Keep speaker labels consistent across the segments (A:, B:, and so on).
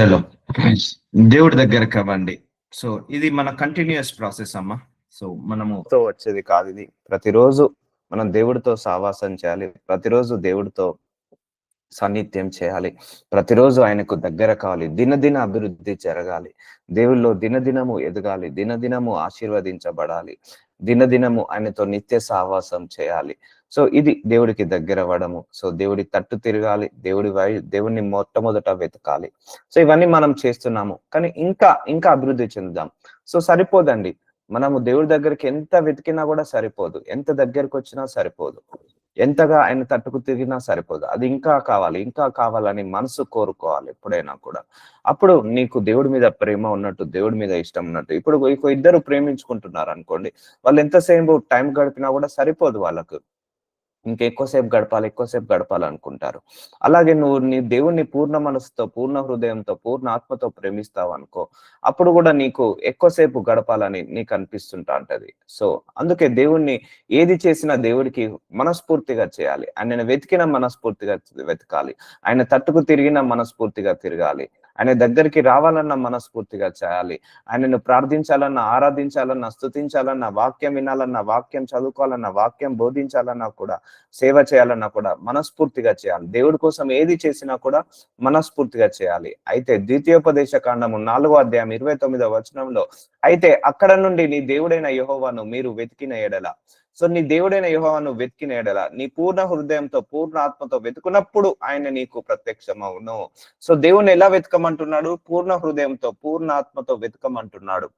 A: చలో దేవుడి దగ్గరకు అవ్వండి. సో ఇది మన కంటిన్యూస్ ప్రాసెస్ అమ్మా. సో మనము వచ్చేది కాదు ఇది. ప్రతిరోజు మనం దేవుడితో సావాసం చేయాలి. ప్రతిరోజు దేవుడితో సాన్నిధ్యం చేయాలి. ప్రతిరోజు ఆయనకు దగ్గర కావాలి. దినదిన అభివృద్ధి జరగాలి. దేవుల్లో దినదినము ఎదగాలి. దినదినము ఆశీర్వదించబడాలి. దినదినము ఆయనతో నిత్య సావాసం చేయాలి. సో ఇది దేవుడికి దగ్గర అవ్వడము. సో దేవుడి తట్టు తిరగాలి. దేవుడిని మొట్టమొదట వెతకాలి. సో ఇవన్నీ మనం చేస్తున్నాము. కానీ ఇంకా అభివృద్ధి చెందుదాం. సో సరిపోదండి. మనము దేవుడి దగ్గరికి ఎంత వెతికినా కూడా సరిపోదు. ఎంత దగ్గరకు వచ్చినా సరిపోదు. ఎంతగా ఆయన తట్టుకు తిరిగినా సరిపోదు. అది ఇంకా కావాలని మనసు కోరుకోవాలి ఎప్పుడైనా కూడా. అప్పుడు నీకు దేవుడి మీద ప్రేమ ఉన్నట్టు, దేవుడి మీద ఇష్టం ఉన్నట్టు. ఇప్పుడు ఇద్దరు ప్రేమించుకుంటున్నారు అనుకోండి, వాళ్ళు ఎంతసేపు టైం గడిపినా కూడా సరిపోదు వాళ్ళకు. ఎక్కువసేపు గడపాలి అనుకుంటారు. అలాగే నువ్వు నీ దేవుణ్ణి పూర్ణ మనసుతో, పూర్ణ హృదయంతో, పూర్ణ ఆత్మతో ప్రేమిస్తావు అనుకో, అప్పుడు కూడా నీకు ఎక్కువసేపు గడపాలని నీకు అనిపిస్తుంటా ఉంటది. సో అందుకే దేవుణ్ణి ఏది చేసినా దేవుడికి మనస్ఫూర్తిగా చేయాలి. ఆయనను వెతికిన మనస్ఫూర్తిగా వెతకాలి. ఆయన తట్టుకు తిరిగిన మనస్ఫూర్తిగా తిరగాలి. ఆయన దగ్గరికి రావాలన్న మనస్ఫూర్తిగా చేయాలి. ఆయనను ప్రార్థించాలన్నా, ఆరాధించాలన్నా, స్తుతించాలన్నా, వాక్యం వినాలన్నా, వాక్యం చదువుకోవాలన్నా, వాక్యం బోధించాలన్నా కూడా, సేవ చేయాలన్నా కూడా మనస్ఫూర్తిగా చేయాలి. దేవుడి కోసం ఏది చేసినా కూడా మనస్ఫూర్తిగా చేయాలి. అయితే ద్వితీయోపదేశ కాండము 4వ అధ్యాయం 29వ వచనంలో, అయితే అక్కడ నుండి నీ దేవుడైన యెహోవాను మీరు వెతికిన ఎడల, సో నీ దేవుడైన యెహోవాను వెతికిన ఎడల, నీ పూర్ణ హృదయంతో, పూర్ణ ఆత్మతో వెతుకున్నప్పుడు ఆయన నీకు ప్రత్యక్షమవును. సో దేవుని ఎలా వెతకమంటున్నాడు? పూర్ణ హృదయంతో, పూర్ణ ఆత్మతో వెతకమంటున్నాడు.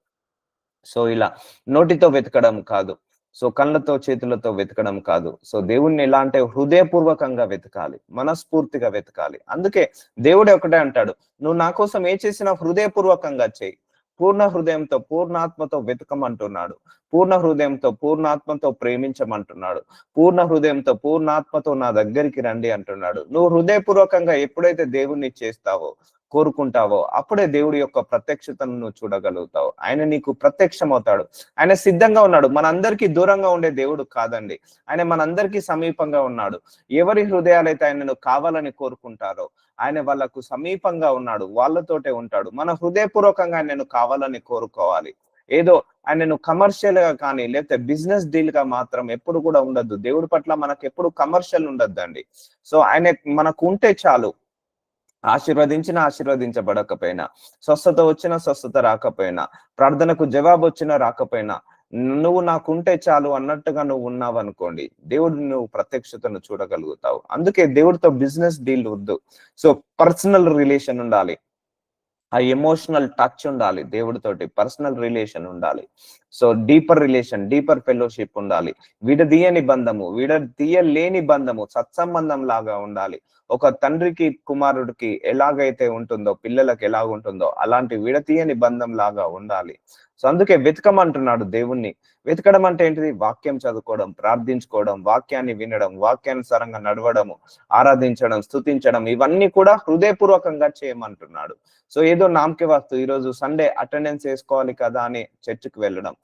A: సో ఇలా నోటితో వెతకడం కాదు. సో కళ్ళతో, చేతులతో వెతకడం కాదు. సో దేవుణ్ణి ఎలా అంటే హృదయపూర్వకంగా వెతకాలి, మనస్ఫూర్తిగా వెతకాలి. అందుకే దేవుడే ఒకటే అంటాడు, నువ్వు నా కోసం ఏ చేసినా హృదయపూర్వకంగా చేయి. పూర్ణ హృదయంతో, పూర్ణాత్మతో వెతకమంటున్నాడు. పూర్ణ హృదయంతో, పూర్ణాత్మతో ప్రేమించమంటున్నాడు. పూర్ణ హృదయంతో, పూర్ణాత్మతో నా దగ్గరికి రండి అంటున్నాడు. నువ్వు హృదయపూర్వకంగా ఎప్పుడైతే దేవుణ్ణి చేస్తావో, కోరుకుంటావో, అప్పుడే దేవుడి యొక్క ప్రత్యక్షతను నువ్వు చూడగలుగుతావు. ఆయన నీకు ప్రత్యక్షమవుతాడు. ఆయన సిద్ధంగా ఉన్నాడు. మనందరికీ దూరంగా ఉండే దేవుడు కాదండి. ఆయన మనందరికీ సమీపంగా ఉన్నాడు. ఎవరి హృదయాలైతే ఆయనను కావాలని కోరుకుంటారో ఆయన వాళ్ళకు సమీపంగా ఉన్నాడు. వాళ్ళతోటే ఉంటాడు. మన హృదయపూర్వకంగా ఆయనను కావాలని కోరుకోవాలి. ఏదో ఆయనను కమర్షియల్ గా కానీ, లేకపోతే బిజినెస్ డీల్ గా మాత్రం ఎప్పుడు కూడా ఉండద్దు. దేవుడి పట్ల మనకు ఎప్పుడు కమర్షియల్ ఉండద్దండి. సో ఆయన మనకు ఉంటే చాలు. ఆశీర్వదించబడకపోయినా, స్వస్థత వచ్చినా, స్వస్థత రాకపోయినా, ప్రార్థనకు జవాబు వచ్చినా రాకపోయినా, నువ్వు నాకుంటే చాలు అన్నట్టుగా నువ్వు ఉన్నావు అనుకోండి, దేవుడు నువ్వు ప్రత్యక్షతను చూడగలుగుతావు. అందుకే దేవుడితో బిజినెస్ డీల్ వద్దు. సో పర్సనల్ రిలేషన్ ఉండాలి. ఆ ఎమోషనల్ టచ్ ఉండాలి. దేవుడితోటి పర్సనల్ రిలేషన్ ఉండాలి. సో డీపర్ ఫెలోషిప్ ఉండాలి. విడదీయలేని బంధము, సత్సంబంధం లాగా ఉండాలి. ఒక తండ్రికి కుమారుడికి ఎలాగైతే ఉంటుందో, పిల్లలకు ఎలాగుంటుందో అలాంటి విడతీయని బంధం లాగా ఉండాలి. సో అందుకే వెతకమంటున్నాడు దేవుణ్ణి. వెతకడం అంటే ఏంటిది? వాక్యం చదువుకోవడం, ప్రార్థించుకోవడం, వాక్యాన్ని వినడం, వాక్యానుసారంగా నడవడము, ఆరాధించడం, స్తుతించడం, ఇవన్నీ కూడా హృదయపూర్వకంగా చేయమంటున్నాడు. సో ఏదో నామకే వస్తు ఈరోజు సండే అటెండెన్స్ వేసుకోవాలి కదా అని చర్చికి వెళ్ళడం,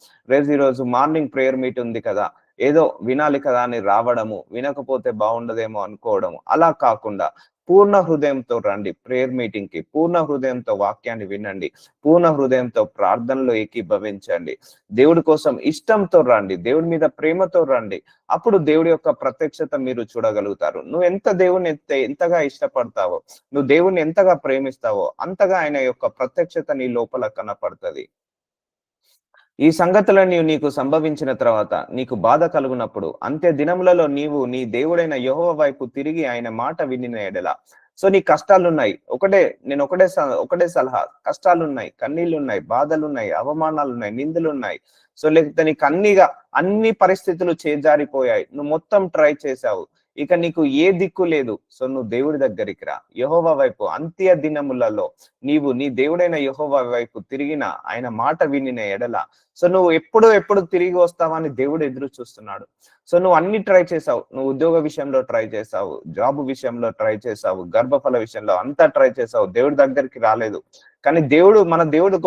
A: ఈరోజు మార్నింగ్ ప్రేయర్ మీట్ ఉంది కదా, ఏదో వినాలి కదా అని రావడము, వినకపోతే బాగుండదేమో అనుకోవడము, అలా కాకుండా పూర్ణ హృదయంతో రండి ప్రేయర్ మీటింగ్ కి. పూర్ణ హృదయంతో వాక్యాన్ని వినండి. పూర్ణ హృదయంతో ప్రార్థనలో ఏకీభవించండి. దేవుడి కోసం ఇష్టంతో రండి. దేవుడి మీద ప్రేమతో రండి. అప్పుడు దేవుడి యొక్క ప్రత్యక్షత మీరు చూడగలుగుతారు. నువ్వు దేవుణ్ణి ఎంతగా ఇష్టపడతావో, నువ్వు దేవుణ్ణి ఎంతగా ప్రేమిస్తావో, అంతగా ఆయన యొక్క ప్రత్యక్షత నీ లోపల కనపడుతుంది. ఈ సంగతులన్నీ నీకు సంభవించిన తర్వాత నీకు బాధ కలుగునప్పుడు, అంత్య దినములలో నీవు నీ దేవుడైన యెహోవా వైపు తిరిగి ఆయన మాట వినిన ఎడల, సో నీ కష్టాలున్నాయి, ఒకటే సలహా, కష్టాలున్నాయి, కన్నీళ్లున్నాయి, బాధలున్నాయి, అవమానాలున్నాయి, నిందలున్నాయి. సో లేకపోతే నీకు అన్ని పరిస్థితులు చేజారిపోయాయి, నువ్వు మొత్తం ట్రై చేశావు, ఇక నీకు ఏ దిక్కు లేదు. సో నువ్వు దేవుడి దగ్గరికి రా. యెహోవా వైపు అంత్య దినములలో నీవు నీ దేవుడైన యెహోవా వైపు తిరిగిన, ఆయన మాట వినిన ఎడల, సో నువ్వు ఎప్పుడు తిరిగి వస్తావని దేవుడు ఎదురు చూస్తున్నాడు. సో నువ్వు అన్ని ట్రై చేసావు. నువ్వు ఉద్యోగ విషయంలో ట్రై చేసావు, జాబ్ విషయంలో ట్రై చేసావు, గర్భఫల విషయంలో అంతా ట్రై చేసావు, దేవుడి దగ్గరికి రాలేదు. కానీ మన దేవుడు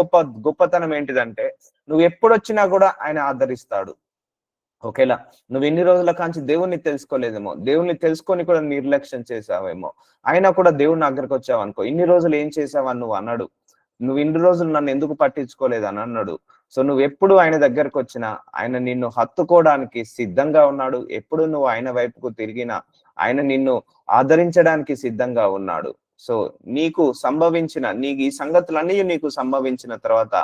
A: గొప్పతనం ఏంటిదంటే, నువ్వు ఎప్పుడు వచ్చినా కూడా ఆయన ఆదరిస్తాడు. ఒకేలా నువ్వు ఇన్ని రోజుల కాంచి దేవుణ్ణి తెలుసుకోలేదేమో, దేవుణ్ణి తెలుసుకొని కూడా నిర్లక్ష్యం చేసావేమో, అయినా కూడా దేవుని దగ్గరకు వచ్చావు అనుకో, ఇన్ని రోజులు ఏం చేసావని నువ్వు అన్నాడు. నువ్వు ఇన్ని రోజులు నన్ను ఎందుకు పట్టించుకోలేదని అన్నాడు. సో నువ్వు ఎప్పుడు ఆయన దగ్గరకు వచ్చినా ఆయన నిన్ను హత్తుకోవడానికి సిద్ధంగా ఉన్నాడు. ఎప్పుడు నువ్వు ఆయన వైపుకు తిరిగినా ఆయన నిన్ను ఆదరించడానికి సిద్ధంగా ఉన్నాడు. సో నీకు ఈ సంగతులన్నీ నీకు సంభవించిన తర్వాత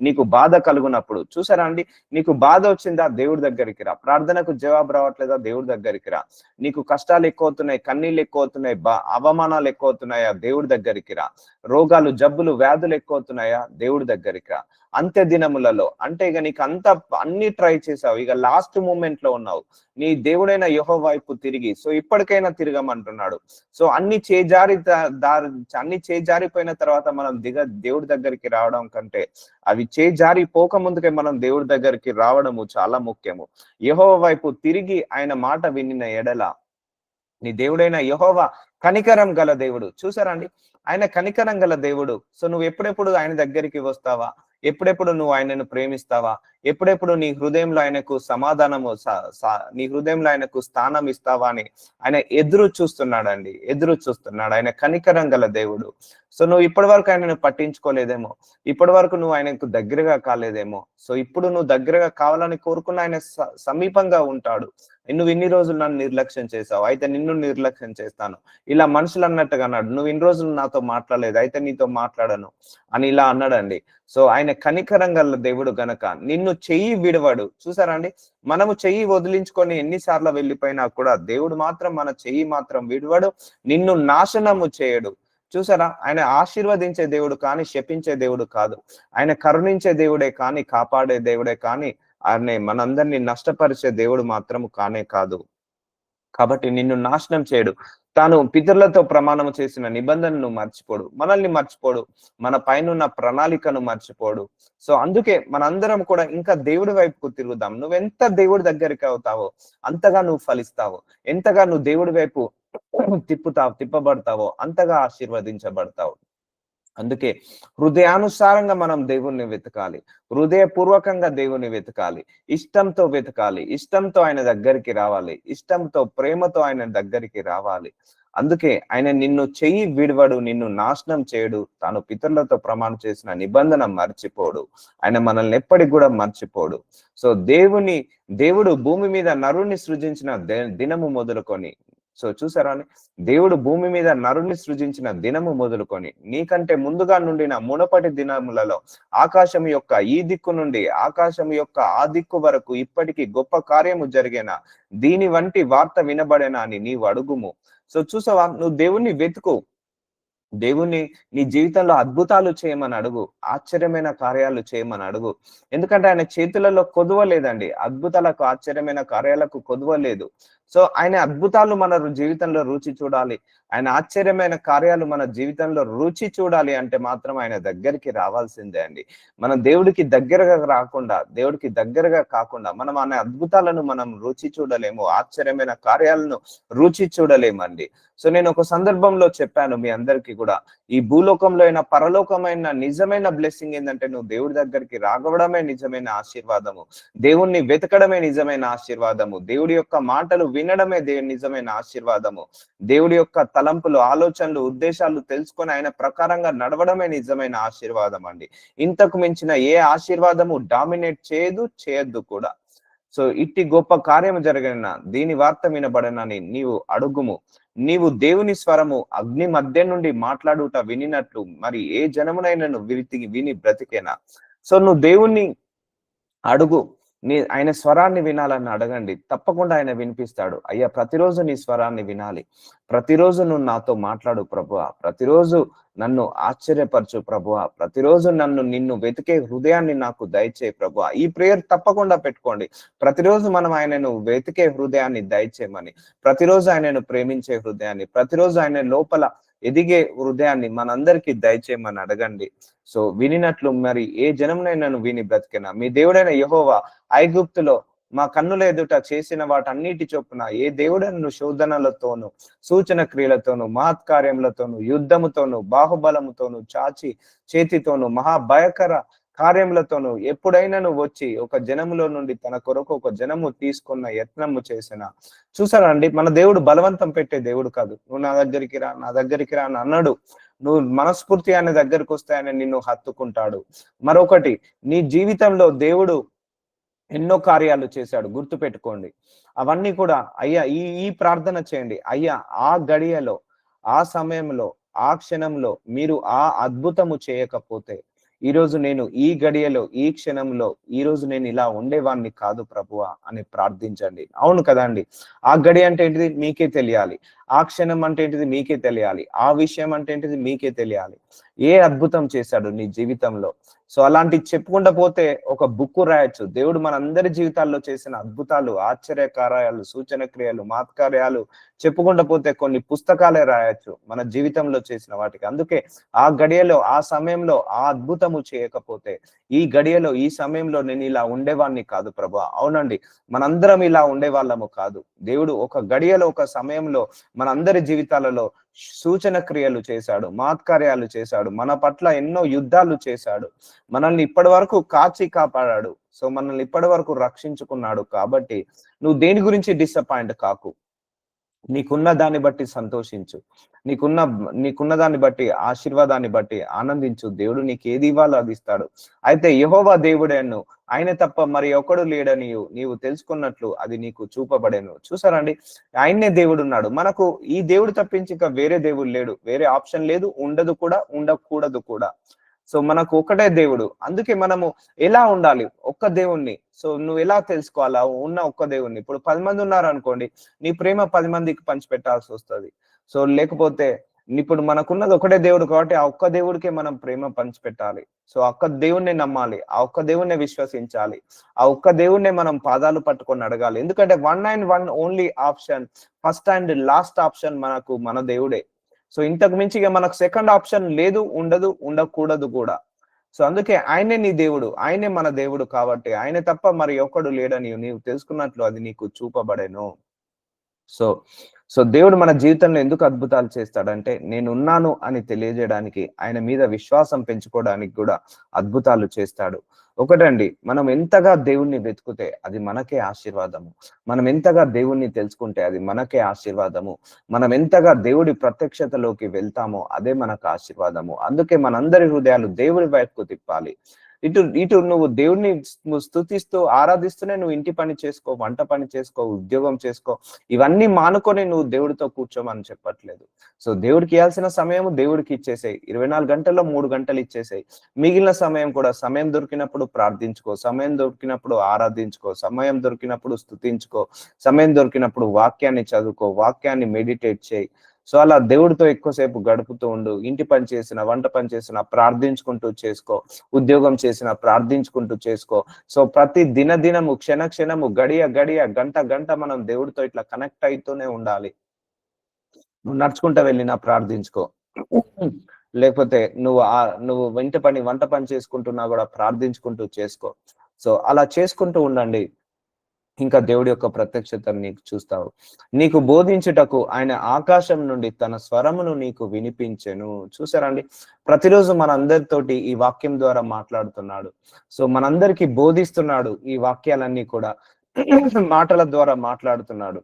A: నీకు బాధ కలుగునప్పుడు, చూసారా అండి, నీకు బాధ వచ్చిందా, దేవుడి దగ్గరికి రా. ప్రార్థనకు జవాబు రావట్లేదా, దేవుడి దగ్గరికి రా. నీకు కష్టాలు ఎక్కువ అవుతున్నాయి, కన్నీళ్ళు ఎక్కువ అవుతున్నాయి, అవమానాలు ఎక్కువ అవుతున్నాయా, దేవుడి దగ్గరికి రా. రోగాలు, జబ్బులు, వ్యాధులు ఎక్కువ అవుతున్నాయా, దేవుడి దగ్గరికి రా. అంత్య దినములలో అంటే ఇక నీకు అన్ని ట్రై చేసావు, ఇక లాస్ట్ మూమెంట్ లో ఉన్నావు, నీ దేవుడైన యెహోవా వైపు తిరిగి, సో ఇప్పటికైనా తిరగమంటున్నాడు. సో అన్ని చేజారిపోయిన తర్వాత మనం దేవుడి దగ్గరికి రావడం కంటే అవి చేజారిపోక ముందుకే మనం దేవుడి దగ్గరికి రావడము చాలా ముఖ్యము. యెహోవా వైపు తిరిగి ఆయన మాట వినిన ఎడల నీ దేవుడైన యెహోవా కనికరం గల దేవుడు. చూసారా అండి, ఆయన కనికరం గల దేవుడు. సో నువ్వు ఎప్పుడెప్పుడు ఆయన దగ్గరికి వస్తావా, ఎప్పుడెప్పుడు నువ్వు ఆయనను ప్రేమిస్తావా, ఎప్పుడెప్పుడు నీ హృదయంలో ఆయనకు సమాధానము నీ హృదయంలో ఆయనకు స్థానం ఇస్తావా అని ఆయన ఎదురు చూస్తున్నాడు. ఆయన కనికరం గల దేవుడు. సో నువ్వు ఇప్పటి వరకు ఆయనను పట్టించుకోలేదేమో, ఇప్పటి వరకు నువ్వు ఆయనకు దగ్గరగా కాలేదేమో. సో ఇప్పుడు నువ్వు దగ్గరగా కావాలని కోరుకున్న ఆయన సమీపంగా ఉంటాడు. నువ్వు ఇన్ని రోజులు నన్ను నిర్లక్ష్యం చేసావు, అయితే నిన్ను నిర్లక్ష్యం చేస్తాను. ఇలా మనుషులు అన్నట్టుగా అన్నాడు, నువ్వు ఇన్ని రోజులు నాతో మాట్లాడలేదు, అయితే నీతో మాట్లాడను అని ఇలా అన్నాడండి. సో ఆయన కనికరం గల దేవుడు గనక నిన్ను చెయ్యి విడవాడు. చూసారా అండి, మనము చెయ్యి వదిలించుకొని ఎన్నిసార్లు వెళ్ళిపోయినా కూడా దేవుడు మాత్రం మన చెయ్యి మాత్రం విడవడు, నిన్ను నాశనము చేయడు. చూసారా, ఆయన ఆశీర్వదించే దేవుడు కానీ శపించే దేవుడు కాదు. ఆయన కరుణించే దేవుడే కానీ కాపాడే దేవుడే కానీ ఆయన మనందరినీ నష్టపరిచే దేవుడు మాత్రము కానే కాదు. కాబట్టి నిన్ను నాశనం చేయడు. తాను పితరులతో ప్రమాణం చేసిన నిబంధనను మర్చిపోడు, మనల్ని మర్చిపోడు, మన పైన ప్రణాళికను మర్చిపోడు. సో అందుకే మనందరం కూడా ఇంకా దేవుడి వైపుకు తిరుగుదాం. నువ్వెంత దేవుడి దగ్గరికి అవుతావో అంతగా నువ్వు ఫలిస్తావు. ఎంతగా నువ్వు దేవుడి వైపు తిప్పబడతావో అంతగా ఆశీర్వదించబడతావు. అందుకే హృదయానుసారంగా మనం దేవుణ్ణి వెతకాలి, హృదయపూర్వకంగా దేవుని వెతకాలి, ఇష్టంతో వెతకాలి, ఇష్టంతో ఆయన దగ్గరికి రావాలి, ఇష్టంతో ప్రేమతో ఆయన దగ్గరికి రావాలి. అందుకే ఆయన నిన్ను చెయ్యి విడవడు, నిన్ను నాశనం చేయడు, తాను పితరులతో ప్రమాణం చేసిన నిబంధన మర్చిపోడు. ఆయన మనల్ని ఎప్పటికి కూడా మర్చిపోడు. సో దేవుడు భూమి మీద నరుణ్ణి సృజించిన దినము మొదలుకొని, సో చూసారా, దేవుడు భూమి మీద నరుని సృజించిన దినము మొదలుకొని నీకంటే ముందుగా నుండిన మునపటి దినములలో ఆకాశం యొక్క ఈ దిక్కు నుండి ఆకాశం యొక్క ఆ దిక్కు వరకు ఇప్పటికీ గొప్ప కార్యము జరిగేనా, దీని వంటి వార్త వినబడేనా అని నీవు అడుగుము. సో చూసావా, నువ్వు దేవుణ్ణి వెతుకు, దేవుణ్ణి నీ జీవితంలో అద్భుతాలు చేయమని అడుగు, ఆశ్చర్యమైన కార్యాలు చేయమని అడుగు. ఎందుకంటే ఆయన చేతులలో కొదువ లేదండి, అద్భుతాలకు ఆశ్చర్యమైన కార్యాలకు కొదువ లేదు. సో ఆయన అద్భుతాలు మన జీవితంలో రుచి చూడాలి, ఆయన ఆశ్చర్యమైన కార్యాలు మన జీవితంలో రుచి చూడాలి అంటే మాత్రం ఆయన దగ్గరికి రావాల్సిందే అండి. మనం దేవుడికి దగ్గరగా కాకుండా మనం ఆయన అద్భుతాలను మనం రుచి చూడలేము, ఆశ్చర్యమైన కార్యాలను రుచి చూడలేమండి. సో నేను ఒక సందర్భంలో చెప్పాను మీ అందరికీ కూడా, ఈ భూలోకంలో అయినా పరలోకమైన నిజమైన బ్లెస్సింగ్ ఏంటంటే నువ్వు దేవుడి దగ్గరికి రాగవడమే నిజమైన ఆశీర్వాదము, దేవుణ్ణి వెతకడమే నిజమైన ఆశీర్వాదము, దేవుడి యొక్క మాటలు వినడమే నిజమైన ఆశీర్వాదము, దేవుడి యొక్క తలంపులు, ఆలోచనలు, ఉద్దేశాలు తెలుసుకొని ఆయన ప్రకారంగా నడవడమే నిజమైన ఆశీర్వాదం అండి. ఇంతకు మించిన ఏ ఆశీర్వాదము డామినేట్ చేయొద్దు కూడా. సో ఇట్టి గొప్ప కార్యము జరిగిన దీని వార్త వినబడనని నీవు అడుగుము. నీవు దేవుని స్వరము అగ్ని మధ్య నుండి మాట్లాడుట వినినట్లు మరి ఏ జనమునైనను విని బ్రతికేనా. సో నువ్వు దేవుణ్ణి అడుగు, ఆయన స్వరాన్ని వినాలని అడగండి, తప్పకుండా ఆయన వినిపిస్తాడు. అయ్యా ప్రతిరోజు నీ స్వరాన్ని వినాలి, ప్రతిరోజు నువ్వు నాతో మాట్లాడు ప్రభువా, ప్రతిరోజు నన్ను ఆశ్చర్యపరచు ప్రభువా, ప్రతిరోజు నిన్ను వెతికే హృదయాన్ని నాకు దయచేయి ప్రభువా. ఈ ప్రేయర్ తప్పకుండా పెట్టుకోండి. ప్రతిరోజు మనం ఆయనను వెతికే హృదయాన్ని దయచేయమని, ప్రతిరోజు ఆయనను ప్రేమించే హృదయాన్ని, ప్రతిరోజు ఆయన లోపల ఎదిగే హృదయాన్ని మనందరికీ దయచేయమని అడగండి. సో వినినట్లు మరి ఏ జనమునైనా విని బ్రతికినా, మీ దేవుడైన యెహోవా ఐగుప్తులో మా కన్నుల ఎదుట చేసిన వాటన్నిటి చొప్పున ఏ దేవుడను శోధనలతోను, సూచన క్రియలతోను, మహత్కార్యములతోను, యుద్ధముతోను, బాహుబలముతోను, చేతితోను, మహాభయకర కార్యములతోను ఎప్పుడైనా నువ్వు వచ్చి ఒక జనములో నుండి తన కొరకు ఒక జనము తీసుకున్న యత్నము చేసిన. చూసారా అండి, మన దేవుడు బలవంతం పెట్టే దేవుడు కాదు. నువ్వు నా దగ్గరికి రా, నా దగ్గరికి రా అని అన్నాడు. నువ్వు మనస్ఫూర్తి ఆయన దగ్గరకు వస్తే ఆయన నిన్ను హత్తుకుంటాడు. మరొకటి, నీ జీవితంలో దేవుడు ఎన్నో కార్యాలు చేశాడు, గుర్తు పెట్టుకోండి. అవన్నీ కూడా అయ్యా ఈ ఈ ప్రార్థన చేయండి. అయ్యా ఆ గడియలో, ఆ సమయంలో, ఆ క్షణంలో మీరు ఆ అద్భుతము చేయకపోతే ఈరోజు నేను ఈ గడియలో, ఈ క్షణంలో ఈరోజు నేను ఇలా ఉండేవాడిని కాదు ప్రభువా అని ప్రార్థించండి. అవును కదండి. ఆ గడి అంటే ఏంటిది మీకే తెలియాలి. ఆ క్షణం అంటే ఏంటిది మీకే తెలియాలి. ఆ విషయం అంటే ఏంటిది మీకే తెలియాలి. ఏ అద్భుతం చేశాడు నీ జీవితంలో. సో అలాంటివి చెప్పుకుంటూ పోతే ఒక బుక్ రాయొచ్చు. దేవుడు మనందరి జీవితాల్లో చేసిన అద్భుతాలు, ఆశ్చర్య కార్యాలు, సూచన క్రియలు, మాత్కార్యాలు చెప్పుకుంటూ పోతే కొన్ని పుస్తకాలే రాయొచ్చు మన జీవితంలో చేసిన వాటికి. అందుకే ఆ గడియలో, ఆ సమయంలో ఆ అద్భుతము చేయకపోతే ఈ గడియలో, ఈ సమయంలో నేను ఇలా ఉండేవాడిని కాదు ప్రభువా. అవునండి, మనందరం ఇలా ఉండేవాళ్ళము కాదు. దేవుడు ఒక గడియలో, ఒక సమయంలో మనందరి జీవితాలలో సూచన క్రియలు చేశాడు, మాత్కార్యాలు చేశాడు, మన పట్ల ఎన్నో యుద్ధాలు చేశాడు, మనల్ని ఇప్పటి వరకు కాచి కాపాడాడు. సో మనల్ని ఇప్పటి వరకు రక్షించుకున్నాడు. కాబట్టి నువ్వు దేని గురించి డిసప్పాయింట్ కాకు. నీకున్న దాన్ని బట్టి సంతోషించు. నీకున్న నీకున్న దాన్ని బట్టి, ఆశీర్వాదాన్ని బట్టి ఆనందించు. దేవుడు నీకు ఏది ఇవ్వాలో అది ఇస్తాడు. అయితే యెహోవా దేవుడేను, ఆయన తప్ప మరి ఒకడు లేడని నీవు తెలుసుకున్నట్లు అది నీకు చూపబడేను. చూసారండి, ఆయన్నే దేవుడు ఉన్నాడు. మనకు ఈ దేవుడు తప్పించి ఇంకా వేరే దేవుడు లేడు. వేరే ఆప్షన్ లేదు, ఉండదు కూడా, ఉండకూడదు కూడా. సో మనకు ఒకటే దేవుడు. అందుకే మనము ఎలా ఉండాలి ఒక్క దేవుణ్ణి. సో నువ్వు ఎలా తెలుసుకోవాలా ఉన్న ఒక్క దేవుణ్ణి. ఇప్పుడు 10 మంది ఉన్నారు అనుకోండి, నీ ప్రేమ 10 మందికి పంచిపెట్టాల్సి వస్తుంది. సో లేకపోతే ఇప్పుడు మనకున్నది ఒకటే దేవుడు కాబట్టి ఆ ఒక్క దేవుడికే మనం ప్రేమ పంచిపెట్టాలి. సో ఒక్క దేవుణ్ణి నమ్మాలి, ఆ ఒక్క దేవుణ్ణి విశ్వసించాలి, ఆ ఒక్క దేవుణ్ణి మనం పాదాలు పట్టుకొని అడగాలి. ఎందుకంటే one and one only option, first and last option మనకు మన దేవుడే. సో ఇంతకు మించి ఇక మనకు సెకండ్ ఆప్షన్ లేదు, ఉండదు, ఉండకూడదు కూడా. సో అందుకే ఆయనే నీ దేవుడు, ఆయనే మన దేవుడు. కాబట్టి ఆయన తప్ప మరి ఒక్కడు లేడని నీవు తెలుసుకున్నట్లు అది నీకు చూపబడేను. సో సో దేవుడు మన జీవితంలో ఎందుకు అద్భుతాలు చేస్తాడంటే నేనున్నాను అని తెలియజేయడానికి, ఆయన మీద విశ్వాసం పెంచుకోవడానికి కూడా అద్భుతాలు చేస్తాడు. ఒకటండి, మనం ఎంతగా దేవుణ్ణి వెతుకుతే అది మనకే ఆశీర్వాదము. మనం ఎంతగా దేవుణ్ణి తెలుసుకుంటే అది మనకే ఆశీర్వాదము. మనం ఎంతగా దేవుడి ప్రత్యక్షతలోకి వెళ్తామో అదే మనకు ఆశీర్వాదము. అందుకే మనందరి హృదయాలు దేవుడి వైపుకు తిప్పాలి. ఇటు ఇటు నువ్వు దేవుడిని స్తుతిస్తూ ఆరాధిస్తూనే నువ్వు ఇంటి పని చేసుకో, వంట పని చేసుకో, ఉద్యోగం చేసుకో. ఇవన్నీ మానుకొని నువ్వు దేవుడితో కూర్చోమని చెప్పట్లేదు. సో దేవుడికి ఇవ్వాల్సిన సమయం దేవుడికి ఇచ్చేసేయి. 24 గంటల్లో 3 గంటలు ఇచ్చేసేయి. మిగిలిన సమయం కూడా సమయం దొరికినప్పుడు ప్రార్థించుకో, సమయం దొరికినప్పుడు ఆరాధించుకో, సమయం దొరికినప్పుడు స్తుతించుకో, సమయం దొరికినప్పుడు వాక్యాన్ని చదువుకో, వాక్యాన్ని మెడిటేట్ చేయి. సో అలా దేవుడితో ఎక్కువసేపు గడుపుతూ ఉండు. ఇంటి పని చేసిన, వంట పని చేసిన ప్రార్థించుకుంటూ చేసుకో, ఉద్యోగం చేసిన ప్రార్థించుకుంటూ చేసుకో. సో ప్రతి దినము, క్షణ క్షణము, గడియ గడియ, గంట గంట మనం దేవుడితో ఇట్లా కనెక్ట్ అయితూనే ఉండాలి. నువ్వు నడుచుకుంటూ వెళ్ళినా ప్రార్థించుకో. లేకపోతే నువ్వు వంట పని చేసుకుంటున్నా కూడా ప్రార్థించుకుంటూ చేసుకో. సో అలా చేసుకుంటూ ఉండండి. ఇంకా దేవుడి యొక్క ప్రత్యక్షతను నీకు చూస్తావు. నీకు బోధించుటకు ఆయన ఆకాశం నుండి తన స్వరమును నీకు వినిపించెను. చూసారండి, ప్రతిరోజు మనందరితోటి ఈ వాక్యం ద్వారా మాట్లాడుతున్నాడు. సో మనందరికి బోధిస్తున్నాడు. ఈ వాక్యాలన్నీ కూడా మాటల ద్వారా మాట్లాడుతున్నాడు.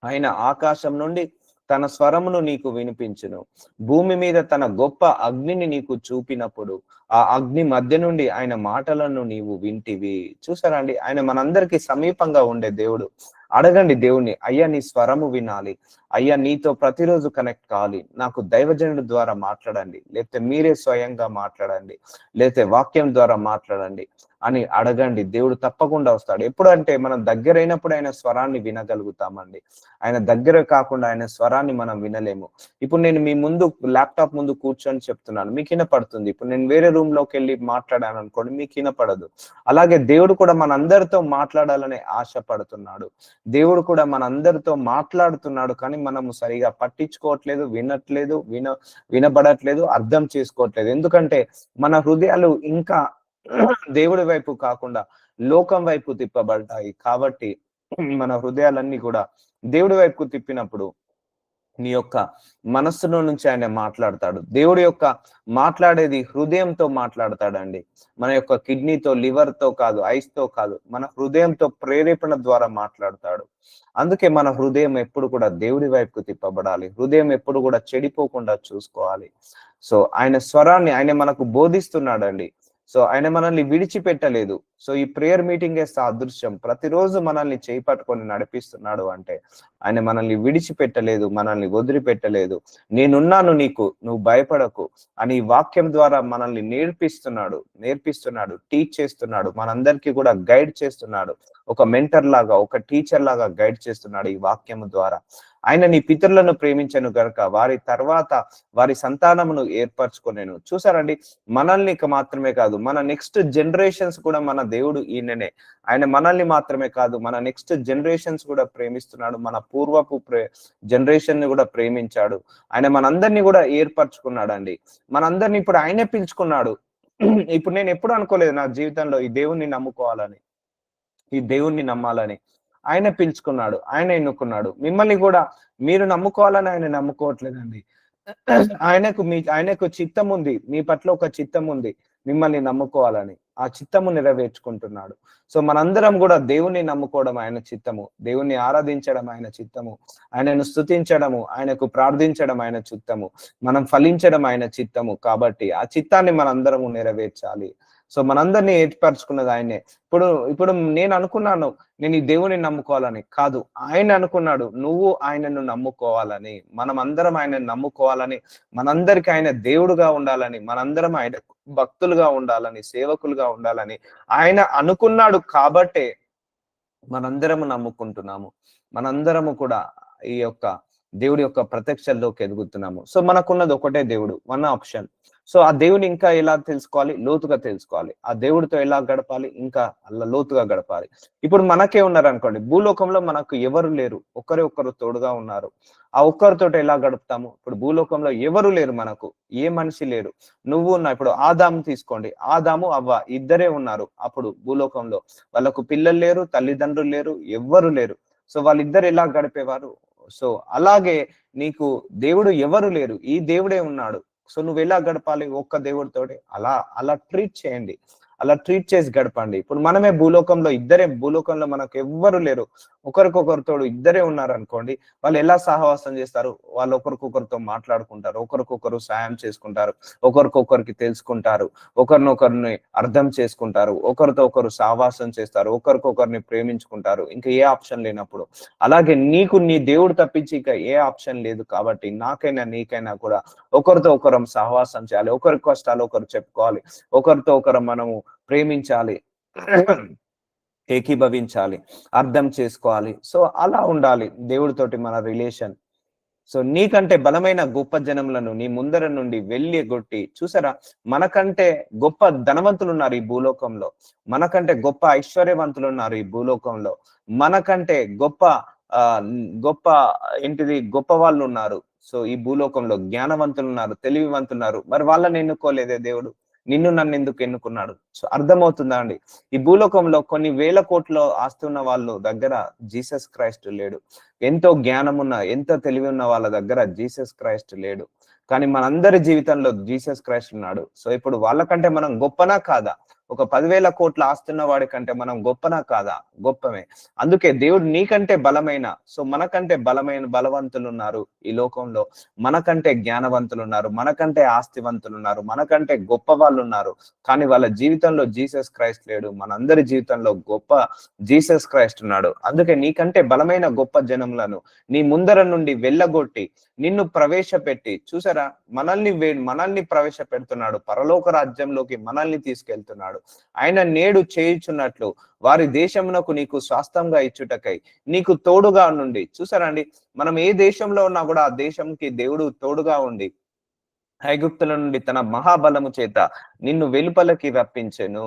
A: ఆయన ఆకాశం నుండి తన స్వరమును నీకు వినిపించును. భూమి మీద తన గొప్ప అగ్నిని నీకు చూపినప్పుడు ఆ అగ్ని మధ్య నుండి ఆయన మాటలను నీవు వింటివి. చూసారా అండి, ఆయన మనందరికి సమీపంగా ఉండే దేవుడు. అడగండి దేవుణ్ణి, అయ్యా నీ స్వరము వినాలి, అయ్యా నీతో ప్రతిరోజు కనెక్ట్ కావాలి, నాకు దైవజనుడి ద్వారా మాట్లాడండి, లేకపోతే మీరే స్వయంగా మాట్లాడండి, లేకపోతే వాక్యం ద్వారా మాట్లాడండి అని అడగండి. దేవుడు తప్పకుండా వస్తాడు. ఎప్పుడంటే మనం దగ్గరైనప్పుడు ఆయన స్వరాన్ని వినగలుగుతామండి. ఆయన దగ్గర కాకుండా ఆయన స్వరాన్ని మనం వినలేము. ఇప్పుడు నేను మీ ముందు ల్యాప్టాప్ ముందు కూర్చొని చెప్తున్నాను, మీకు వినపడుతుంది. ఇప్పుడు నేను వేరే రూమ్ లోకి వెళ్ళి మాట్లాడాను అనుకోండి, మీకు వినపడదు. అలాగే దేవుడు కూడా మనందరితో మాట్లాడాలనే ఆశ పడుతున్నాడు. దేవుడు కూడా మనందరితో మాట్లాడుతున్నాడు, కానీ మనము సరిగా పట్టించుకోవట్లేదు, వినబడట్లేదు, అర్థం చేసుకోవట్లేదు. ఎందుకంటే మన హృదయాలు ఇంకా దేవుడి వైపు కాకుండా లోకం వైపు తిప్పబడ్డాయి. కాబట్టి మన హృదయాలన్నీ కూడా దేవుడి వైపుకు తిప్పినప్పుడు నీ యొక్క మనస్సులో నుంచి ఆయన మాట్లాడతాడు. దేవుడి యొక్క మాట్లాడేది హృదయంతో మాట్లాడతాడండి. మన యొక్క కిడ్నీతో, లివర్ తో కాదు, ఐస్ తో కాదు, మన హృదయంతో ప్రేరేపణ ద్వారా మాట్లాడతాడు. అందుకే మన హృదయం ఎప్పుడు కూడా దేవుడి వైపుకు తిప్పబడాలి. హృదయం ఎప్పుడు కూడా చెడిపోకుండా చూసుకోవాలి. సో ఆయన స్వరాన్ని ఆయన మనకు బోధిస్తున్నాడండి. సో ఆయన మనల్ని విడిచిపెట్టలేదు. సో ఈ ప్రేయర్ మీటింగ్ అదృశ్యం. ప్రతిరోజు మనల్ని చేయి పట్టుకొని నడిపిస్తున్నాడు అంటే ఆయన మనల్ని విడిచిపెట్టలేదు, మనల్ని వదిలిపెట్టలేదు. నేనున్నాను నీకు, నువ్వు భయపడకు అని వాక్యం ద్వారా మనల్ని నేర్పిస్తున్నాడు, టీచ్ చేస్తున్నాడు, మనందరికీ కూడా గైడ్ చేస్తున్నాడు. ఒక మెంటర్ లాగా, ఒక టీచర్ లాగా గైడ్ చేస్తున్నాడు ఈ వాక్యం ద్వారా. ఆయన నీ పితరులను ప్రేమించను గనుక వారి తర్వాత వారి సంతానమును ఏర్పరచుకొనేను. చూసారండి, మనల్ని మాత్రమే కాదు, మన నెక్స్ట్ జనరేషన్స్ కూడా మన దేవుడు ఈయననే. ఆయన మనల్ని మాత్రమే కాదు, మన నెక్స్ట్ జనరేషన్స్ కూడా ప్రేమిస్తున్నాడు. మన పూర్వపు జనరేషన్ ని కూడా ప్రేమించాడు. ఆయన మనందరినీ కూడా ఏర్పరచుకున్నాడు అండి. మనందరినీ ఇప్పుడు ఆయనే పిలుచుకున్నాడు. ఇప్పుడు నేను ఎప్పుడు అనుకోలేదు నా జీవితంలో ఈ దేవుణ్ణి నమ్ముకోవాలని, ఈ దేవుణ్ణి నమ్మాలని. ఆయన పిలుచుకున్నాడు, ఆయన ఎన్నుకున్నాడు. మిమ్మల్ని కూడా మీరు నమ్ముకోవాలని ఆయన నమ్ముకోవట్లేదండి. ఆయనకు చిత్తం ఉంది, మీ పట్ల ఒక చిత్తం ఉంది, మిమ్మల్ని నమ్ముకోవాలని. ఆ చిత్తము నెరవేర్చుకుంటున్నాడు. సో మనందరం కూడా దేవుణ్ణి నమ్ముకోవడం ఆయన చిత్తము, దేవుణ్ణి ఆరాధించడం ఆయన చిత్తము, ఆయనను స్తుతించడము, ఆయనకు ప్రార్థించడం ఆయన చిత్తము, మనం ఫలించడం ఆయన చిత్తము. కాబట్టి ఆ చిత్తాన్ని మనందరము నెరవేర్చాలి. సో మనందరినీ ఏర్పరచుకున్నది ఆయనే. ఇప్పుడు నేను అనుకున్నాను నేను ఈ దేవుని నమ్ముకోవాలని. కాదు, ఆయన అనుకున్నాడు నువ్వు ఆయనను నమ్ముకోవాలని. మనం అందరం ఆయనను నమ్ముకోవాలని, మనందరికి ఆయన దేవుడుగా ఉండాలని, మనందరం ఆయన భక్తులుగా ఉండాలని, సేవకులుగా ఉండాలని ఆయన అనుకున్నాడు. కాబట్టే మనందరము నమ్ముకుంటున్నాము. మనందరము కూడా ఈ యొక్క దేవుడి యొక్క ప్రత్యక్షంలోకి ఎదుగుతున్నాము. సో మనకున్నది ఒకటే దేవుడు, వన్ ఆప్షన్. సో ఆ దేవుని ఇంకా ఎలా తెలుసుకోవాలి? లోతుగా తెలుసుకోవాలి. ఆ దేవుడితో ఎలా గడపాలి? ఇంకా అలా లోతుగా గడపాలి. ఇప్పుడు మనకే ఉన్నారు అనుకోండి, భూలోకంలో మనకు ఎవరు లేరు, ఒకరు తోడుగా ఉన్నారు. ఆ ఒక్కరితో ఎలా గడుపుతాము? ఇప్పుడు భూలోకంలో ఎవరు లేరు, మనకు ఏ మనిషి లేరు. ఇప్పుడు ఆదాము తీసుకోండి, ఆదాము అవ్వ ఇద్దరే ఉన్నారు. అప్పుడు భూలోకంలో వాళ్ళకు పిల్లలు లేరు, తల్లిదండ్రులు లేరు, ఎవ్వరు లేరు. సో వాళ్ళిద్దరు ఎలా గడిపేవారు? సో అలాగే నీకు దేవుడు ఎవరు లేరు, ఈ దేవుడే ఉన్నాడు. సో నువ్వు ఎలా గడపాలి? ఒక్క దేవుడితోటి. అలా ట్రీట్ చేయండి, అలా ట్రీట్ చేసి గడపండి. ఇప్పుడు మనమే భూలోకంలో మనకు ఎవ్వరు లేరు, ఒకరికొకరితోడు ఇద్దరే ఉన్నారు అనుకోండి. వాళ్ళు ఎలా సహవాసం చేస్తారు? వాళ్ళు ఒకరికొకరితో మాట్లాడుకుంటారు, ఒకరికొకరు సాయం చేసుకుంటారు, ఒకరికొకరికి తెలుసుకుంటారు, ఒకరినొకరిని అర్థం చేసుకుంటారు, ఒకరితో ఒకరు సహవాసం చేస్తారు, ఒకరికొకరిని ప్రేమించుకుంటారు. ఇంకా ఏ ఆప్షన్ లేనప్పుడు. అలాగే నీకు నీ దేవుడు తప్పించి ఇక ఏ ఆప్షన్ లేదు. కాబట్టి నాకైనా నీకైనా కూడా ఒకరితో ఒకరం సహవాసం చేయాలి, ఒకరి కష్టాలు ఒకరు చెప్పుకోవాలి, ఒకరితో ఒకరు మనము ప్రేమించాలి, ఏకీభవించాలి, అర్థం చేసుకోవాలి. సో అలా ఉండాలి దేవుడితోటి మన రిలేషన్. సో నీకంటే బలమైన గొప్ప జనములను నీ ముందర నుండి వెళ్ళగొట్టి, చూసారా, మనకంటే గొప్ప ధనవంతులు ఉన్నారు ఈ భూలోకంలో, మనకంటే గొప్ప ఐశ్వర్యవంతులు ఉన్నారు ఈ భూలోకంలో, మనకంటే గొప్ప గొప్ప వాళ్ళు ఉన్నారు. సో ఈ భూలోకంలో జ్ఞానవంతులు ఉన్నారు, తెలివివంతులు ఉన్నారు. మరి వాళ్ళని ఎన్నుకోలేదే దేవుడు? నిన్ను నన్ను ఎందుకు ఎన్నుకున్నాడు? సో అర్థమవుతుందా అండి? ఈ భూలోకంలో కొన్ని వేల కోట్ల ఆస్తున్న వాళ్ళు దగ్గర జీసస్ క్రైస్ట్ లేడు. ఎంతో జ్ఞానం ఉన్న, ఎంతో తెలివి ఉన్న వాళ్ళ దగ్గర జీసస్ క్రైస్ట్ లేడు. కానీ మనందరి జీవితంలో జీసస్ క్రైస్ట్ ఉన్నాడు. సో ఇప్పుడు వాళ్ళకంటే మనం గొప్పనా కాదా? ఒక 10,000 కోట్ల ఆస్తున్న వాడి కంటే మనం గొప్పనా కాదా? గొప్పమే. అందుకే దేవుడు నీకంటే బలమైన, సో మనకంటే బలవంతులు ఉన్నారు ఈ లోకంలో, మనకంటే జ్ఞానవంతులు ఉన్నారు, మనకంటే ఆస్తివంతులు ఉన్నారు, మనకంటే గొప్ప వాళ్ళు ఉన్నారు. కానీ వాళ్ళ జీవితంలో జీసస్ క్రైస్ట్ లేడు. మనందరి జీవితంలో గొప్ప జీసస్ క్రైస్ట్ ఉన్నాడు. అందుకే నీకంటే బలమైన గొప్ప జనములను నీ ముందర నుండి వెళ్ళగొట్టి నిన్ను ప్రవేశపెట్టి, చూసారా, మనల్ని ప్రవేశపెడుతున్నాడు, పరలోక రాజ్యంలోకి మనల్ని తీసుకెళ్తున్నాడు. ఆయన నేడు చేయుచున్నట్లు వారి దేశమునకు నీకు స్వాస్థంగా ఇచ్చుటకై నీకు తోడుగా నుండి. చూసారా అండి, మనం ఏ దేశంలో ఉన్నా కూడా ఆ దేశంకి దేవుడు తోడుగా ఉండి ఐగుప్తుల నుండి తన మహాబలము చేత నిన్ను వెలుపలకి రప్పించెను.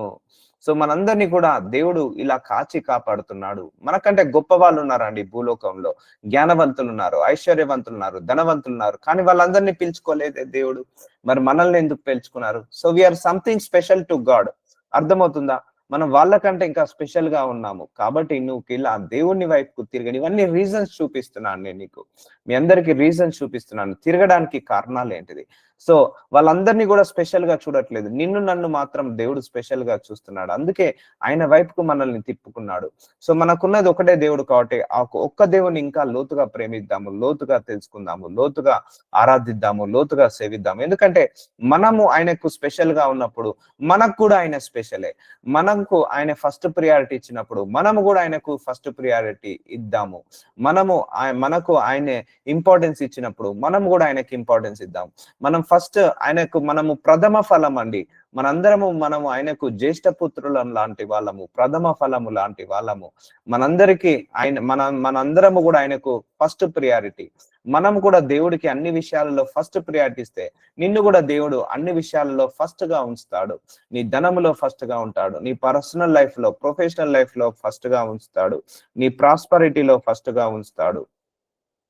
A: సో మనందరినీ కూడా దేవుడు ఇలా కాచి కాపాడుతున్నాడు. మనకంటే గొప్ప వాళ్ళు ఉన్నారండి భూలోకంలో, జ్ఞానవంతులు ఉన్నారు, ఐశ్వర్యవంతులు ఉన్నారు, ధనవంతులు ఉన్నారు. కానీ వాళ్ళందరినీ పిలుచుకోలేదే దేవుడు. మరి మనల్ని ఎందుకు పిలుచుకున్నారు? So we are something special to God. అర్థమవుతుందా? మనం వాళ్ళకంటే ఇంకా స్పెషల్ గా ఉన్నాము. కాబట్టి నువ్వు ఇలా దేవుని వైపుకు తిరగని, ఇవన్నీ రీజన్స్ చూపిస్తున్నాను నేను నీకు. మీ అందరికి రీజన్స్ చూపిస్తున్నాను తిరగడానికి కారణాలు ఏంటిది. సో వాళ్ళందరినీ కూడా స్పెషల్ గా చూడట్లేదు, నిన్ను నన్ను మాత్రం దేవుడు స్పెషల్ గా చూస్తున్నాడు. అందుకే ఆయన వైపుకు మనల్ని తిప్పుకున్నాడు. సో మనకున్నది ఒకటే దేవుడు కాబట్టి ఆ ఒక్క దేవుని ఇంకా లోతుగా ప్రేమిద్దాము, లోతుగా తెలుసుకుందాము, లోతుగా ఆరాధిద్దాము, లోతుగా సేవిద్దాము. ఎందుకంటే మనము ఆయనకు స్పెషల్ గా ఉన్నప్పుడు మనకు కూడా ఆయన స్పెషలే. మనకు ఆయన ఫస్ట్ ప్రియారిటీ ఇచ్చినప్పుడు మనము కూడా ఆయనకు ఫస్ట్ ప్రియారిటీ ఇద్దాము. మనకు ఆయన ఇంపార్టెన్స్ ఇచ్చినప్పుడు మనం కూడా ఆయనకి ఇంపార్టెన్స్ ఇద్దాం. మనం ఫస్ట్ ఆయనకు మనము ప్రథమ ఫలం అండి. మనము ఆయనకు జ్యేష్ఠ పుత్రులం లాంటి వాళ్ళము, ప్రథమ ఫలము లాంటి వాళ్ళము. మనందరము కూడా ఆయనకు ఫస్ట్ ప్రియారిటీ. మనం కూడా దేవుడికి అన్ని విషయాలలో ఫస్ట్ ప్రియారిటీ ఇస్తే నిన్ను కూడా దేవుడు అన్ని విషయాలలో ఫస్ట్ గా ఉంచుతాడు. నీ ధనములో ఫస్ట్ గా ఉంటాడు, నీ పర్సనల్ లైఫ్ లో, ప్రొఫెషనల్ లైఫ్ లో ఫస్ట్ గా ఉంచుతాడు, నీ ప్రాస్పరిటీలో ఫస్ట్ గా ఉంచుతాడు.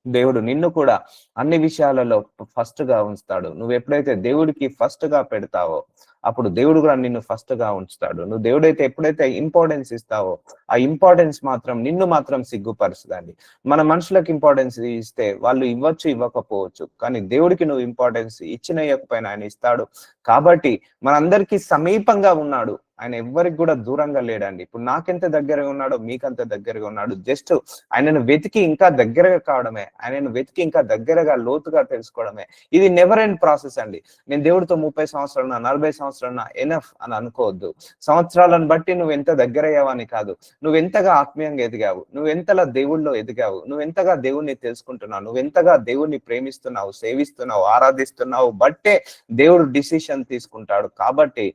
A: దేవుడు నిన్ను కూడా అన్ని విషయాలలో ఫస్ట్ గా ఉంచుతాడు. నువ్వు ఎప్పుడైతే దేవుడికి ఫస్ట్ గా పెడతావో అప్పుడు దేవుడు కూడా నిన్ను ఫస్ట్ గా ఉంచుతాడు. నువ్వు దేవుడైతే ఎప్పుడైతే ఇంపార్టెన్స్ ఇస్తావో ఆ ఇంపార్టెన్స్ మాత్రం నిన్ను మాత్రం సిగ్గుపరుస్తుందండి. మన మనుషులకు ఇంపార్టెన్స్ ఇస్తే వాళ్ళు ఇవ్వచ్చు, ఇవ్వకపోవచ్చు, కానీ దేవుడికి నువ్వు ఇంపార్టెన్స్ ఇచ్చిన ఇవ్వకపోయినా ఆయన ఇస్తాడు. కాబట్టి మనందరికీ సమీపంగా ఉన్నాడు ఆయన, ఎవ్వరికి కూడా దూరంగా లేడండి. ఇప్పుడు నాకెంత దగ్గరగా ఉన్నాడో మీకంత దగ్గరగా ఉన్నాడు. జస్ట్ ఆయనను వెతికి ఇంకా దగ్గరగా కావడమే, ఆయనను వెతికి ఇంకా దగ్గరగా లోతుగా తెలుసుకోవడమే. ఇది నెవర్ ఎండ్ ప్రాసెస్ అండి. నేను దేవుడితో 30 సంవత్సరాలు 40 సంవత్సరాలు ఎనఫ్ అని అనుకోవద్దు. సంవత్సరాలను బట్టి నువ్వు ఎంత దగ్గర అయ్యావని కాదు, నువ్వెంతగా ఆత్మీయంగా ఎదిగావు, నువ్వెంతలా దేవుళ్ళో ఎదిగావు, నువ్వెంతగా దేవుణ్ణి తెలుసుకుంటున్నావు, నువ్వెంతగా దేవుణ్ణి ప్రేమిస్తున్నావు, సేవిస్తున్నావు, ఆరాధిస్తున్నావు బట్టే దేవుడు డిసిషన్ తీసుకుంటాడు. కాబట్టి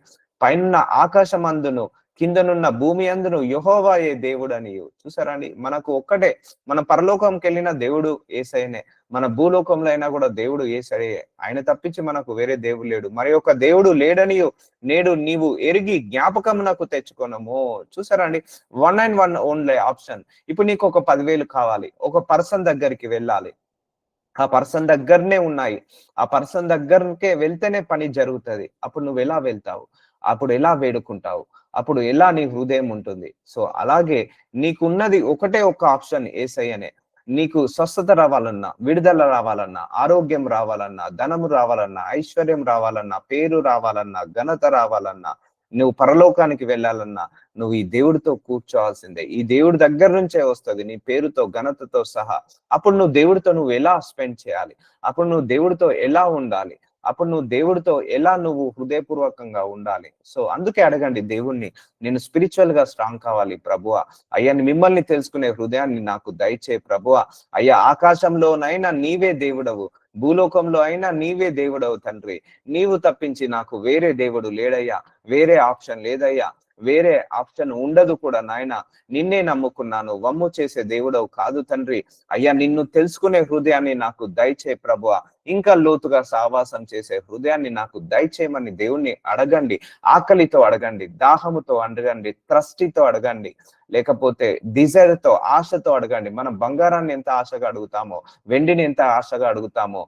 A: పైన ఆకాశమందును కిందనున్న భూమి అందును యెహోవాయే దేవుడు అని. చూసారండి, మనకు ఒక్కటే, మన పరలోకంకి వెళ్ళిన దేవుడు యేసయ్యనే, మన భూలోకంలో అయినా కూడా దేవుడు యేసయ్యే. ఆయన తప్పించి మనకు వేరే దేవుడు లేడు, మరి ఒక దేవుడు లేడని నేడు నీవు ఎరిగి జ్ఞాపకమునకు తెచ్చుకోనము. చూసారండి, 1 and 1 ఓన్లీ ఆప్షన్. ఇప్పుడు నీకు ఒక 10,000 కావాలి, ఒక పర్సన్ దగ్గరికి వెళ్ళాలి, ఆ పర్సన్ దగ్గరనే ఉన్నాయి, ఆ పర్సన్ దగ్గరకే వెళ్తేనే పని జరుగుతుంది. అప్పుడు నువ్వు ఎలా వెళ్తావు, అప్పుడు ఎలా వేడుకుంటావు, అప్పుడు ఎలా నీ హృదయం ఉంటుంది. సో అలాగే నీకున్నది ఒకటే ఒక ఆప్షన్, యేసయ్యనే. నీకు స్వస్థత రావాలన్నా, విడుదల రావాలన్నా, ఆరోగ్యం రావాలన్నా, ధనము రావాలన్నా, ఐశ్వర్యం రావాలన్నా, పేరు రావాలన్నా, ఘనత రావాలన్నా, నువ్వు పరలోకానికి వెళ్ళాలన్నా నువ్వు ఈ దేవుడితో కూర్చోవాల్సిందే. ఈ దేవుడి దగ్గర నుంచే వస్తుంది నీ పేరుతో ఘనతతో సహా. అప్పుడు నువ్వు దేవుడితో నువ్వు ఎలా స్పెండ్ చేయాలి, అప్పుడు నువ్వు దేవుడితో ఎలా ఉండాలి, అప్పుడు నువ్వు దేవుడితో ఎలా నువ్వు హృదయపూర్వకంగా ఉండాలి. సో అందుకే అడగండి దేవుణ్ణి, నేను స్పిరిచువల్ గా స్ట్రాంగ్ కావాలి ప్రభువా, అయ్యా మిమ్మల్ని తెలుసుకునే హృదయాన్ని నాకు దయచే ప్రభువా, అయ్యా ఆకాశంలోనైనా నీవే దేవుడవు, భూలోకంలో అయినా నీవే దేవుడవు తండ్రి, నీవు తప్పించి నాకు వేరే దేవుడు లేడయ్యా, వేరే ఆప్షన్ లేదయ్యా, వేరే ఆప్షన్ ఉండదు కూడా నాయన, నిన్నే నమ్ముకున్నాను, వమ్ము చేసే దేవుడవు కాదు తండ్రి. అయ్యా నిన్ను తెలుసుకునే హృదయాన్ని నాకు దయచే ప్రభువా, ఇంకా లోతుగా సావాసం చేసే హృదయాన్ని నాకు దయచేయమని దేవుణ్ణి అడగండి. ఆకలితో అడగండి, దాహముతో అడగండి, త్రస్టితో అడగండి, లేకపోతే డిజైర్ తో, ఆశతో అడగండి. మనం బంగారాన్ని ఎంత ఆశగా అడుగుతామో, వెండిని ఎంత ఆశగా అడుగుతామో,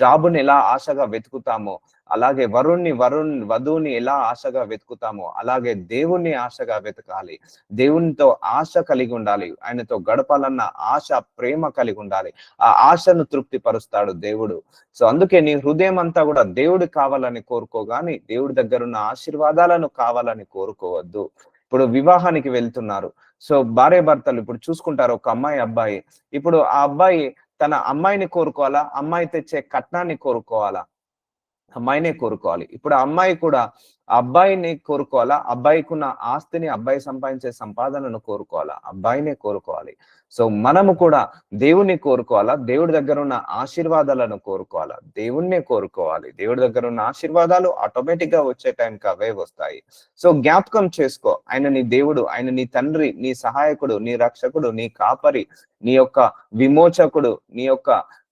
A: జాబుని ఎలా ఆశగా వెతుకుతామో, అలాగే వధువుని ఎలా ఆశగా వెతుకుతామో అలాగే దేవుణ్ణి ఆశగా వెతకాలి. దేవునితో ఆశ కలిగి ఉండాలి, ఆయనతో గడపాలన్న ఆశ, ప్రేమ కలిగి ఉండాలి. ఆ ఆశను తృప్తి పరుస్తాడు దేవుడు. సో అందుకే నీ హృదయం అంతా కూడా దేవుడు కావాలని కోరుకోగాని దేవుడి దగ్గర ఉన్న ఆశీర్వాదాలను కావాలని కోరుకోవద్దు. ఇప్పుడు వివాహానికి వెళ్తున్నారు, సో భార్య భర్తలు ఇప్పుడు చూసుకుంటారు, ఒక అమ్మాయి అబ్బాయి. ఇప్పుడు ఆ అబ్బాయి తన అమ్మాయిని కోరుకోవాలా, అమ్మాయి తెచ్చే కట్నాన్ని కోరుకోవాలా? అమ్మాయినే కోరుకోవాలి. ఇప్పుడు ఆ అమ్మాయి కూడా అబ్బాయిని కోరుకోవాలా, అబ్బాయికి ఉన్న ఆస్తిని, అబ్బాయి సంపాదించే సంపాదనను కోరుకోవాలా? అబ్బాయినే కోరుకోవాలి. సో మనము కూడా దేవుణ్ణి కోరుకోవాలా, దేవుడి దగ్గర ఉన్న ఆశీర్వాదాలను కోరుకోవాలా? దేవుణ్ణే కోరుకోవాలి. దేవుడి దగ్గర ఉన్న ఆశీర్వాదాలు ఆటోమేటిక్ గా వచ్చే టైంకి అవే వస్తాయి. సో జ్ఞాపకం చేసుకో, ఆయన నీ దేవుడు, ఆయన నీ తండ్రి, నీ సహాయకుడు, నీ రక్షకుడు, నీ కాపరి, నీ యొక్క విమోచకుడు,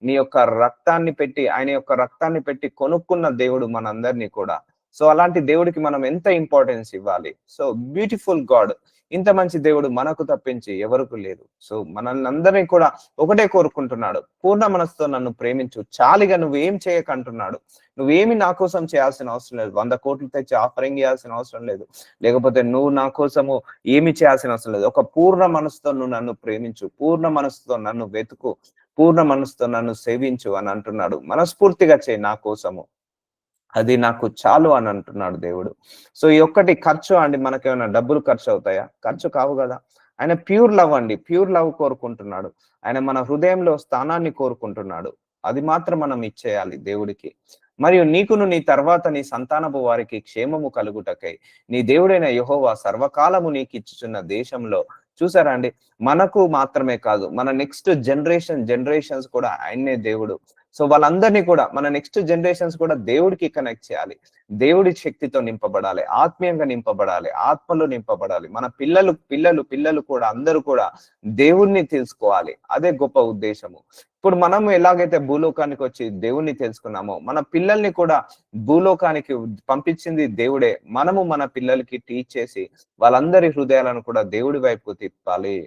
A: నీ యొక్క రక్తాన్ని పెట్టి, ఆయన యొక్క రక్తాన్ని పెట్టి కొనుక్కున్న దేవుడు మనందరినీ కూడా. సో అలాంటి దేవుడికి మనం ఎంత ఇంపార్టెన్స్ ఇవ్వాలి. సో బ్యూటిఫుల్ గాడ్, ఇంత మంచి దేవుడు మనకు తప్పించి ఎవరికి లేదు. సో మనల్ని అందరినీ కూడా ఒకటే కోరుకుంటున్నాడు, పూర్ణ మనసుతో నన్ను ప్రేమించు, చాలిగా నువ్వేం చేయకంటున్నాడు. నువ్వేమి నా కోసం చేయాల్సిన అవసరం లేదు. 100 కోట్లు తెచ్చి ఆఫరింగ్ చేయాల్సిన అవసరం లేదు, లేకపోతే నువ్వు నా కోసము ఏమి చేయాల్సిన అవసరం లేదు. ఒక పూర్ణ మనసుతో నువ్వు నన్ను ప్రేమించు, పూర్ణ మనసుతో నన్ను వెతుకు, పూర్ణ మనసుతో నన్ను సేవించు అని అంటున్నాడు. మనస్ఫూర్తిగా చేయి నా కోసము, అది నాకు చాలు అని అంటున్నాడు దేవుడు. సో ఈ ఒక్కటి ఖర్చు అండి, మనకేమైనా డబ్బులు ఖర్చు అవుతాయా? ఖర్చు కావు కదా. ఆయన ప్యూర్ లవ్ అండి, ప్యూర్ లవ్ కోరుకుంటున్నాడు. ఆయన మన హృదయంలో స్థానాన్ని కోరుకుంటున్నాడు. అది మాత్రం మనం ఇచ్చేయాలి దేవుడికి. మరియు నీకును నీ తర్వాత నీ సంతానపు వారికి క్షేమము కలుగుటకై నీ దేవుడైన యెహోవా సర్వకాలము నీకు ఇచ్చుచున్న దేశంలో, చూసారా అండి, మనకు మాత్రమే కాదు, మన నెక్స్ట్ జనరేషన్స్ కూడా ఆయన్నే దేవుడు. సో వాళ్ళందరినీ కూడా మన నెక్స్ట్ జనరేషన్స్ కూడా దేవుడికి కనెక్ట్ చేయాలి, దేవుడి శక్తితో నింపబడాలి, ఆత్మీయంగా నింపబడాలి, ఆత్మలో నింపబడాలి. మన పిల్లలు పిల్లలు పిల్లలు కూడా అందరూ కూడా దేవుణ్ణి తెలుసుకోవాలి. అదే గొప్ప ఉద్దేశము. ఇప్పుడు మనం ఎలాగైతే భూలోకానికి వచ్చి దేవుణ్ణి తెలుసుకున్నామో, మన పిల్లల్ని కూడా భూలోకానికి పంపించింది దేవుడే. మనము మన పిల్లలకి టీచ్ చేసి వాళ్ళందరి హృదయాలను కూడా దేవుడి వైపు తిప్పాలి.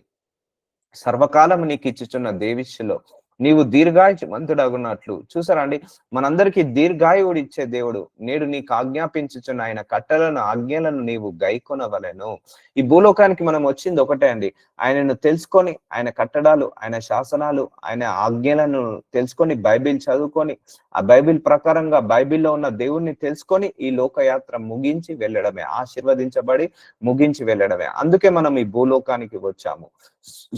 A: సర్వకాలం నీకు ఇచ్చుచున్న దేవిష్యలో నీవు దీర్ఘాయుమంతుడగున్నట్లు, చూసారా అండి, మనందరికీ దీర్ఘాయువుడు ఇచ్చే దేవుడు. నేడు నీకు ఆజ్ఞాపించుచున్న ఆయన కట్టలను ఆజ్ఞలను నీవు గైకొనవలెను. ఈ భూలోకానికి మనం వచ్చింది ఒకటే అండి, ఆయనను తెలుసుకొని, ఆయన కట్టడాలు, ఆయన శాసనాలు, ఆయన ఆజ్ఞలను తెలుసుకొని, బైబిల్ చదువుకొని, ఆ బైబిల్ ప్రకారంగా బైబిల్లో ఉన్న దేవుణ్ణి తెలుసుకొని ఈ లోకయాత్ర ముగించి వెళ్ళడమే, ఆశీర్వదించబడి ముగించి వెళ్ళడమే. అందుకే మనం ఈ భూలోకానికి వచ్చాము.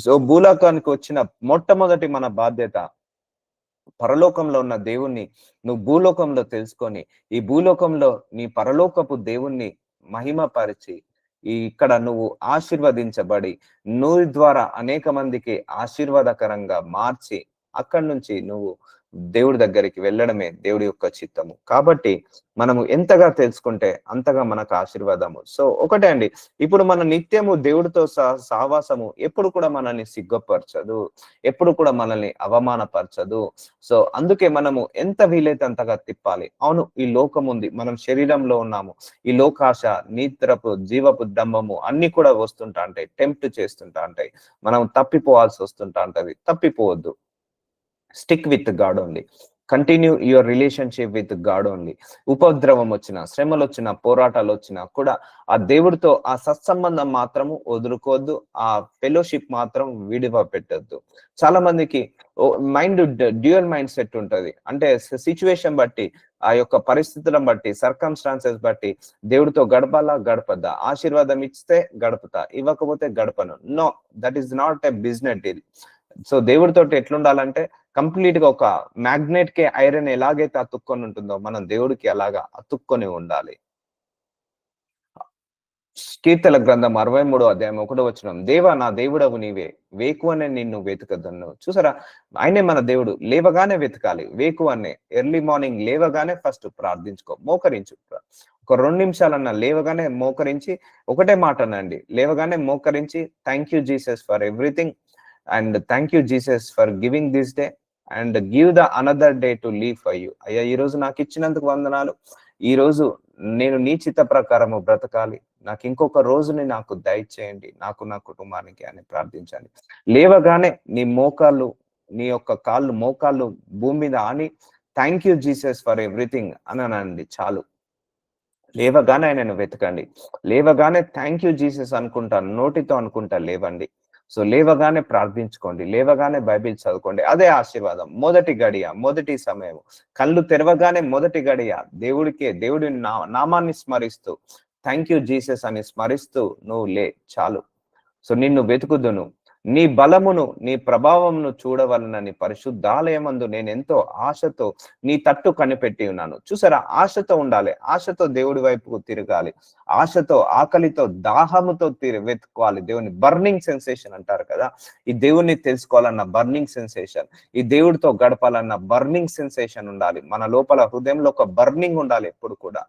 A: సో భూలోకానికి వచ్చిన మొట్టమొదటి మన బాధ్యత, పరలోకంలో ఉన్న దేవుణ్ణి నువ్వు భూలోకంలో తెలుసుకొని, ఈ భూలోకంలో నీ పరలోకపు దేవుణ్ణి మహిమపరిచి, ఇక్కడ నువ్వు ఆశీర్వదించబడి నువ్వు ద్వారా అనేక మందికి ఆశీర్వాదకరంగా మార్చి, అక్కడి నుంచి నువ్వు దేవుడి దగ్గరికి వెళ్ళడమే దేవుడి యొక్క చిత్తము. కాబట్టి మనము ఎంతగా తెలుసుకుంటే అంతగా మనకు ఆశీర్వాదము. సో ఒకటే అండి, ఇప్పుడు మన నిత్యము దేవుడితో సహవాసము ఎప్పుడు కూడా మనల్ని సిగ్గుపరచదు, ఎప్పుడు కూడా మనల్ని అవమానపరచదు. సో అందుకే మనము ఎంత వీలైతే అంతగా తిప్పాలి. అవును, ఈ లోకం ఉంది, మనం శరీరంలో ఉన్నాము, ఈ లోకాశ, నిద్రపు, జీవపు డంబము అన్ని కూడా వస్తుంటా ఉంటాయి, టెంప్ట్ చేస్తుంటా ఉంటాయి, మనం తప్పిపోవాల్సి వస్తుంటా ఉంటది. తప్పిపోవద్దు, stick with God only, continue your relationship with God only. ఉపద్రవం వచ్చినా, శ్రమలు వచ్చినా, పోరాటాలు వచ్చినా కూడా ఆ దేవుడితో ఆ సత్సంబంధం మాత్రము వదులుకోవద్దు, ఆ ఫెలోషిప్ మాత్రం విడివ పెట్టద్దు. చాలా మందికి డ్యూయల్ మైండ్ సెట్ ఉంటది, అంటే సిచ్యువేషన్ బట్టి, ఆ యొక్క పరిస్థితులను బట్టి, సర్కమ్స్టాన్సెస్ బట్టి దేవుడితో గడపాలా గడపద్దా, ఆశీర్వాదం ఇస్తే గడుపుతా, ఇవ్వకపోతే గడపను. No, that is not a business deal. So దేవుడితో ఎట్లుండాలంటే కంప్లీట్ గా ఒక మ్యాగ్నెట్ కి ఐరన్ ఎలాగైతే అతుక్కొని ఉంటుందో, మనం దేవుడికి అలాగా అతుక్కొని ఉండాలి. కీర్తన గ్రంథం 63వ అధ్యాయం 1వ వచనం, దేవా నా దేవుడవు నీవే, వేకువనే నిన్ను వెతుకదన్ను. చూసారా, ఆయనే మన దేవుడు. లేవగానే వెతకాలి, వేకువనే, ఎర్లీ మార్నింగ్ లేవగానే ఫస్ట్ ప్రార్థించుకో, మోకరించు. ఒక 2 నిమిషాలన్నా లేవగానే మోకరించి ఒకటే మాట అనండి, లేవగానే మోకరించి, thank you Jesus for everything, and thank you Jesus for giving this day and give the another day to leave for you. అయ్యా, ఈ రోజు నాకు ఇచ్చినందుకు వందనాలు, ఈ రోజు నేను నీ చిత్త ప్రకారము బ్రతకాలి, నాకు ఇంకొక రోజుని నాకు దయచేయండి, నాకు నా కుటుంబానికి అని ప్రార్థించండి. లేవగానే నీ మోకాళ్ళు, నీ యొక్క కాళ్ళు, మోకాళ్ళు భూమి మీద ఆని thank you Jesus for everything అని అనండి చాలు. లేవగానే ఆయనను వెతకండి, లేవగానే థ్యాంక్ యూ జీసస్ అనుకుంటా, నోటితో అనుకుంటా లేవండి. సో లేవగానే ప్రార్థించుకోండి, లేవగానే బైబిల్ చదువుకోండి, అదే ఆశీర్వాదం. మొదటి గడియ, మొదటి సమయం, కళ్ళు తెరవగానే మొదటి గడియ దేవుడికే, దేవుడి నామాన్ని స్మరిస్తూ థ్యాంక్ యూ జీసస్ అని స్మరిస్తూ నువ్వు లే చాలు. సో నిన్ను వెతుకుదును, నీ బలమును, నీ ప్రభావమును చూడవలనని పరిశుద్ధాలయమందు నేను ఎంతో ఆశతో నీ తట్టు కనిపెట్టి ఉన్నాను. చూసారా, ఆశతో ఉండాలి, ఆశతో దేవుడి వైపుకు తిరగాలి, ఆశతో, ఆకలితో, దాహముతో వెతుక్కోవాలి. దేవుని బర్నింగ్ సెన్సేషన్ అంటారు కదా, ఈ దేవుణ్ణి తెలుసుకోవాలన్న బర్నింగ్ సెన్సేషన్, ఈ దేవుడితో గడపాలన్న బర్నింగ్ సెన్సేషన్ ఉండాలి. మన లోపల హృదయంలో ఒక బర్నింగ్ ఉండాలి ఎప్పుడు కూడా.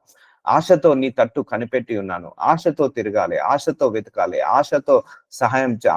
A: ఆశతో నీ తట్టు కనిపెట్టి ఉన్నాను. ఆశతో తిరగాలి, ఆశతో వెతకాలి, ఆశతో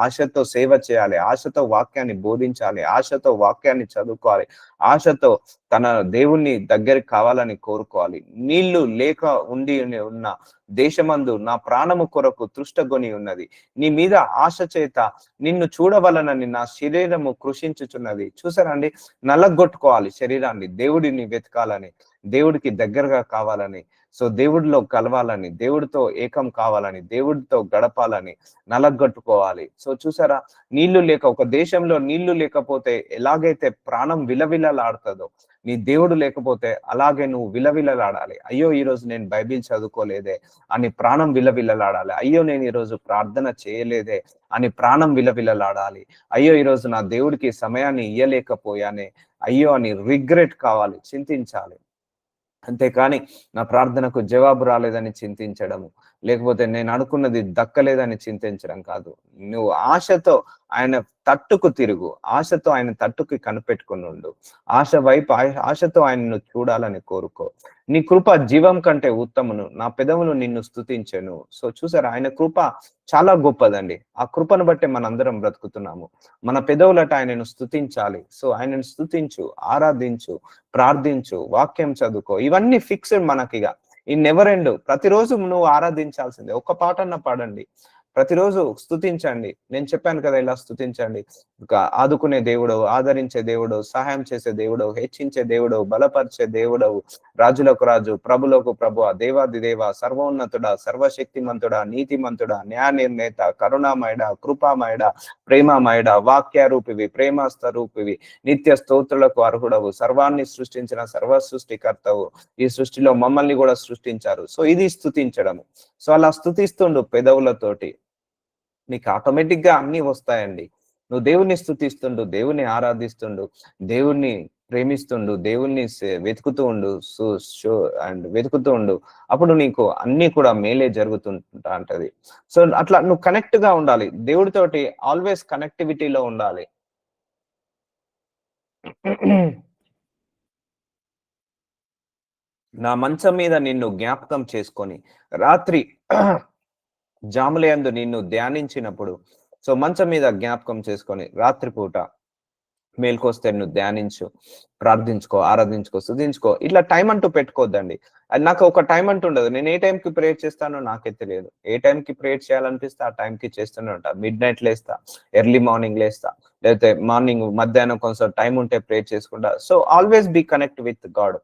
A: ఆశతో సేవ చేయాలి, ఆశతో వాక్యాన్ని బోధించాలి, ఆశతో వాక్యాన్ని చదువుకోవాలి, ఆశతో తన దేవుణ్ణి దగ్గరికి కావాలని కోరుకోవాలి. నీళ్లు లేక ఉన్న దేశమందు నా ప్రాణము కొరకు తృష్టగొని ఉన్నది. నీ మీద ఆశ చేత నిన్ను చూడవలనని నా శరీరము కృషించుచున్నది. చూసారండి, నలగొట్టుకోవాలి శరీరాన్ని, దేవుడిని వెతకాలని, దేవుడికి దగ్గరగా కావాలని, సో దేవుడిలో కలవాలని, దేవుడితో ఏకం కావాలని, దేవుడితో గడపాలని నలగొట్టుకోవాలి. సో చూసారా, నీళ్లు లేక, ఒక దేశంలో నీళ్లు లేకపోతే ఎలాగైతే ప్రాణం విలవిలలాడుతుందో, నీ దేవుడు లేకపోతే అలాగే నువ్వు విలవిలలాడాలి. అయ్యో ఈరోజు నేను బైబిల్ చదువుకోలేదే అని ప్రాణం విలవిలలాడాలి. అయ్యో నేను ఈరోజు ప్రార్థన చేయలేదే అని ప్రాణం విలవిలలాడాలి. అయ్యో ఈరోజు నా దేవుడికి సమయాన్ని ఇయ్యలేకపోయానే అయ్యో అని రిగ్రెట్ కావాలి, చింతించాలి. అంతేకాని నా ప్రార్థనకు జవాబు రాలేదని చింతించడము, లేకపోతే నేను అనుకున్నది దక్కలేదని చింతించడం కాదు. నువ్వు ఆశతో ఆయన తట్టుకు తిరుగు, ఆశతో ఆయన తట్టుకి కనిపెట్టుకుని ఉండు, ఆశతో ఆయనను చూడాలని కోరుకో. నీ కృప జీవం కంటే ఉత్తమును, నా పెదవులు నిన్ను స్తుతించెను. సో చూసారా, ఆయన కృప చాలా గొప్పదండి. ఆ కృపను బట్టే మనందరం బ్రతుకుతున్నాము. మన పెదవులట ఆయనను స్తుతించాలి. సో ఆయనను స్తుతించు, ఆరాధించు, ప్రార్థించు, వాక్యం చదువుకో. ఇవన్నీ ఫిక్స్డ్ మనకిగా, ఈ నెవర్ ఎండ్. ప్రతిరోజు నువ్వు ఆరాధించాల్సిందే. ఒక్క పాటన్న పాడండి, ప్రతిరోజు స్తుతించండి. నేను చెప్పాను కదా ఇలా స్తుతించండి. ఆదుకునే దేవుడవు, ఆదరించే దేవుడవు, సహాయం చేసే దేవుడవు, హెచ్చించే దేవుడవు, బలపరిచే దేవుడవు, రాజులకు రాజు, ప్రభులకు ప్రభు, దేవాది దేవ, సర్వోన్నతుడా, సర్వశక్తిమంతుడా, నీతిమంతుడా, న్యాయ నిర్ణేత, కరుణామయుడ, కృపామయుడ, ప్రేమమయుడ, వాక్యారూపివి, ప్రేమస్వరూపివి, నిత్య స్తోత్రులకు అర్హుడవు, సర్వాన్ని సృష్టించిన సర్వ సృష్టికర్తవు, ఈ సృష్టిలో మమ్మల్ని కూడా సృష్టించారు. సో ఇది స్తుతించడము. సో అలా స్తుతిస్తుండు పెదవులతోటి, నీకు ఆటోమేటిక్ గా అన్ని వస్తాయండి. నువ్వు దేవుణ్ణి స్తుతిస్తుండు, దేవుణ్ణి ఆరాధిస్తుండు, దేవుణ్ణి ప్రేమిస్తుండు, దేవుణ్ణి వెతుకుతూ ఉండు, అండ్ వెతుకుతూ ఉండు, అప్పుడు నీకు అన్ని కూడా మేలే జరుగుతుంటా అంటది. సో అట్లా నువ్వు కనెక్ట్ గా ఉండాలి దేవుడితోటి, ఆల్వేస్ కనెక్టివిటీలో ఉండాలి. నా మంచం మీద నిన్ను జ్ఞాపకం చేసుకొని రాత్రి జాములయందు నిన్ను ధ్యానించినప్పుడు, సో మంచం మీద జ్ఞాపకం చేసుకొని రాత్రిపూట మేల్కొస్తే నువ్వు ధ్యానించు, ప్రార్థించుకో, ఆరాధించుకో, స్తుతించుకో. ఇట్లా టైం అంటూ పెట్టుకోవద్దండి. అది నాకు ఒక టైం అంటూ ఉండదు. నేను ఏ టైంకి ప్రేయర్ చేస్తానో నాకే తెలియదు. ఏ టైంకి ప్రేయర్ చేయాలనిపిస్తే ఆ టైంకి చేస్తూనే ఉంటా. మిడ్ నైట్ లేస్తా, ఎర్లీ మార్నింగ్ లేస్తా, లేకపోతే మార్నింగ్ మధ్యాహ్నం కొంచెం టైం ఉంటే ప్రేయర్ చేసుకుంటా. So always be connect with God.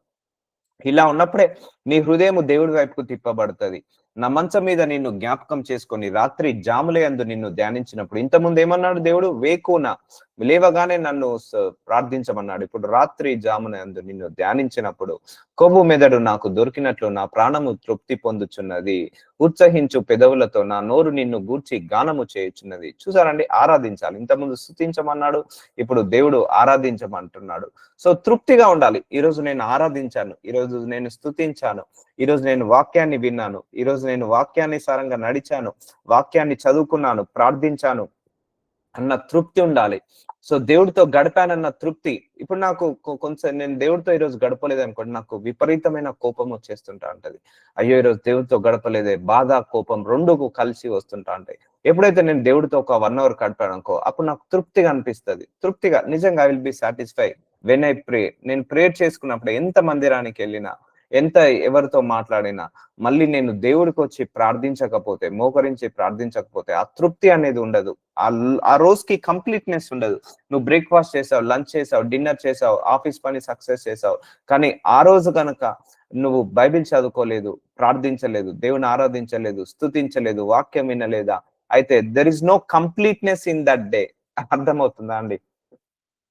A: ఇలా ఉన్నప్పుడే నీ హృదయం దేవుడి వైపుకు తిప్పబడుతుంది. నా మంచం మీద నిన్ను జ్ఞాపకం చేసుకొని రాత్రి జాములయందు నిన్ను ధ్యానించినప్పుడు, ఇంతకుముందు ఏమన్నాడు దేవుడు, వేకున లేవగానే నన్ను ప్రార్థించమన్నాడు. ఇప్పుడు రాత్రి జాములయందు నిన్ను ధ్యానించినప్పుడు కొవ్వు మెదడు నాకు దొరికినట్లు నా ప్రాణము తృప్తి పొందుచున్నది. ఉత్సహించు పెదవులతో నా నోరు నిన్ను గూర్చి గానము చేయుచున్నది. చూసారండి, ఆరాధించాలి. ఇంతకుముందు స్తుతించమన్నాడు, ఇప్పుడు దేవుడు ఆరాధించమంటున్నాడు. సో తృప్తిగా ఉండాలి. ఈరోజు నేను ఆరాధించాను, ఈరోజు నేను స్తుతించాను, ఈరోజు నేను వాక్యాన్ని విన్నాను, ఈరోజు నేను వాక్యానుసారంగా నడిచాను, వాక్యాన్ని చదువుకున్నాను, ప్రార్థించాను అన్న తృప్తి ఉండాలి. సో దేవుడితో గడిపానన్న తృప్తి. ఇప్పుడు నాకు కొంచెం నేను దేవుడితో ఈరోజు గడపలేదు అనుకోండి, నాకు విపరీతమైన కోపం వచ్చేస్తుంటా ఉంటది. అయ్యో ఈరోజు దేవుడితో గడపలేదే, బాధ కోపం రెండు కలిసి వస్తుంటా ఉంటాయి. ఎప్పుడైతే నేను దేవుడితో ఒక 1 hour గడిపాను అనుకో, అప్పుడు నాకు తృప్తిగా అనిపిస్తుంది. తృప్తిగా, నిజంగా I will be satisfy when I pray. నేను ప్రేయర్ చేసుకున్నప్పుడు ఎంత మందిరానికి వెళ్ళినా, ఎంత ఎవరితో మాట్లాడినా, మళ్ళీ నేను దేవుడికి వచ్చి ప్రార్థించకపోతే, మోకరించి ప్రార్థించకపోతే ఆ తృప్తి అనేది ఉండదు. ఆ రోజుకి కంప్లీట్నెస్ ఉండదు. నువ్వు బ్రేక్ఫాస్ట్ చేసావు, లంచ్ చేసావు, డిన్నర్ చేసావు, ఆఫీస్ పని సక్సెస్ చేసావు, కానీ ఆ రోజు కనుక నువ్వు బైబిల్ చదువుకోలేదు, ప్రార్థించలేదు, దేవుని ఆరాధించలేదు, స్తుతించలేదు, వాక్యం వినలేదా, అయితే there is no completeness in that day. అర్థమవుతుందా అండి?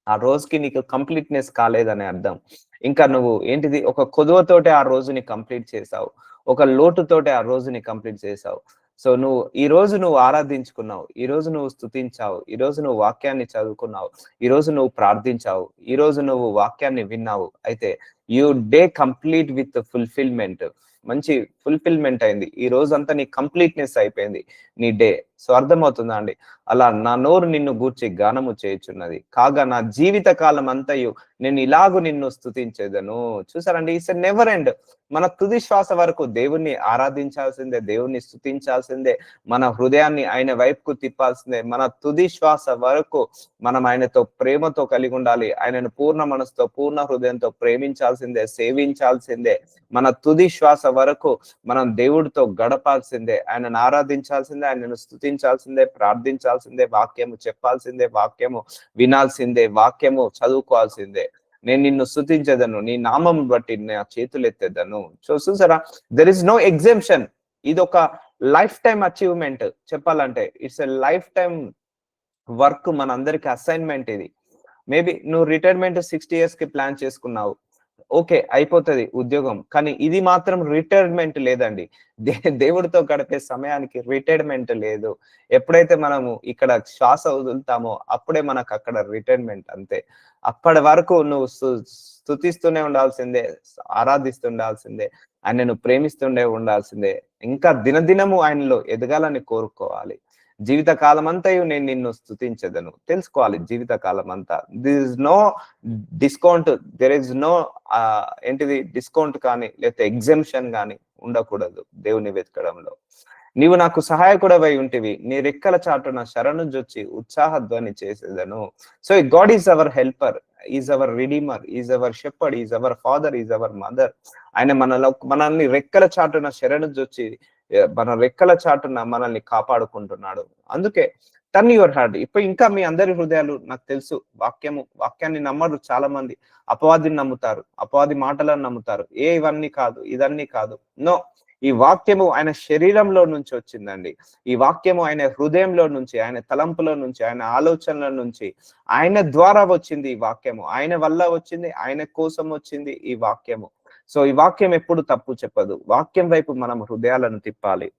A: ఆ రోజుకి నీకు కంప్లీట్నెస్ కాలేదని అర్థం. ఇంకా నువ్వు ఏంటిది, ఒక కొదువతోటే ఆ రోజుని కంప్లీట్ చేసావు, ఒక లోటుతోటే ఆ రోజుని కంప్లీట్ చేసావు. సో నువ్వు ఈ రోజు నువ్వు ఆరాధించుకున్నావు, ఈ రోజు నువ్వు స్తుతించావు, ఈ రోజు నువ్వు వాక్యాన్ని చదువుకున్నావు, ఈ రోజు నువ్వు ప్రార్థించావు, ఈ రోజు నువ్వు వాక్యాన్ని విన్నావు. అయితే you day complete with fulfilment. మంచి ఫుల్ఫిల్మెంట్ అయింది. ఈ రోజంతా నీ కంప్లీట్నెస్ అయిపోయింది నీ డే. సో అర్థమవుతుందా అండి? అలా నా నోరు నిన్ను గూర్చి గానము చేయుచున్నది. కాగా నా జీవిత కాలం అంతయు నేను ఇలాగు నిన్ను స్తుతించేదను. చూసారండి, ఇట్స్ ఎ నెవర్ ఎండ్. మన తుది శ్వాస వరకు దేవుణ్ణి ఆరాధించాల్సిందే, దేవుణ్ణి స్తుతించాల్సిందే, మన హృదయాన్ని ఆయన వైపుకు తిప్పాల్సిందే. మన తుది శ్వాస వరకు మనం ఆయనతో ప్రేమతో కలిగి ఉండాలి. ఆయనను పూర్ణ మనసుతో, పూర్ణ హృదయంతో ప్రేమించాల్సిందే, సేవించాల్సిందే. మన తుది శ్వాస వరకు మనం దేవుడితో గడపాల్సిందే, ఆయనను ఆరాధించాల్సిందే, ఆయనను స్తుతించాల్సిందే, ప్రార్థించాల్సిందే, వాక్యము చెప్పాల్సిందే, వాక్యము వినాల్సిందే, వాక్యము చదువుకోవాల్సిందే. నేను నిన్ను స్తుతించేదను, నీ నామం బట్టి నా చేతులు ఎత్తేదను. చూసారా, దెర్ ఇస్ నో ఎగ్జామ్షన్. ఇది ఒక లైఫ్ టైమ్ అచీవ్మెంట్ చెప్పాలంటే. It's a lifetime work, మనందరికి అసైన్మెంట్ ఇది. మేబీ నువ్వు రిటైర్మెంట్ 60 years కి ప్లాన్ చేసుకున్నావు, ఓకే అయిపోతుంది ఉద్యోగం, కానీ ఇది మాత్రం రిటైర్మెంట్ లేదండి. దేవుడితో గడిపే సమయానికి రిటైర్మెంట్ లేదు. ఎప్పుడైతే మనము ఇక్కడ శ్వాస వదులుతామో అప్పుడే మనకు అక్కడ రిటైర్మెంట్, అంతే. అప్పటి వరకు నువ్వు స్తుతిస్తూనే ఉండాల్సిందే, ఆరాధిస్తుండాల్సిందే, ఆయనను ప్రేమిస్తుండే ఉండాల్సిందే, ఇంకా దినదినము ఆయనలో ఎదగాలని కోరుకోవాలి. జీవిత కాలం అంతయు నేను నిన్ను స్తుతించదను. తెలుసుకోవాలి జీవిత కాలం అంతా. This is no discount, there is no ఏంటిది డిస్కౌంట్ కానీ లేకపోతే ఎగ్జామ్షన్ కానీ ఉండకూడదు దేవుని వెతకడంలో. నీవు నాకు సహాయకుడవై ఉంటివి, నీ రెక్కల చాటున శరణు జొచ్చి ఉత్సాహ ధ్వని చేసేదను. So God is our helper, is our redeemer, is our shepherd, is our father, is our mother. ఆయన మనల్ని రెక్కల చాటున శరణు జొచ్చి మన రెక్కల చాటున మనల్ని కాపాడుకుంటున్నాడు. అందుకే టర్న్ యువర్ హార్ట్. ఇప్పుడు ఇంకా మీ అందరి హృదయాలు నాకు తెలుసు వాక్యాన్ని నమ్మరు చాలా మంది. అపవాదిని నమ్ముతారు, అపవాది మాటలను నమ్ముతారు. ఇవన్నీ కాదు, ఇదన్నీ కాదు. నో, ఈ వాక్యము ఆయన శరీరంలో నుంచి వచ్చిందండి. ఈ వాక్యము ఆయన హృదయంలో నుంచి, ఆయన తలంపులో నుంచి, ఆయన ఆలోచనల నుంచి, ఆయన ద్వారా వచ్చింది ఈ వాక్యము. ఆయన వల్ల వచ్చింది, ఆయన కోసం వచ్చింది ఈ వాక్యము. సో ఈ వాక్యం ఎప్పుడు తప్పు చెప్పదు. వాక్యం వైపు మనం హృదయాలను తిప్పాలి.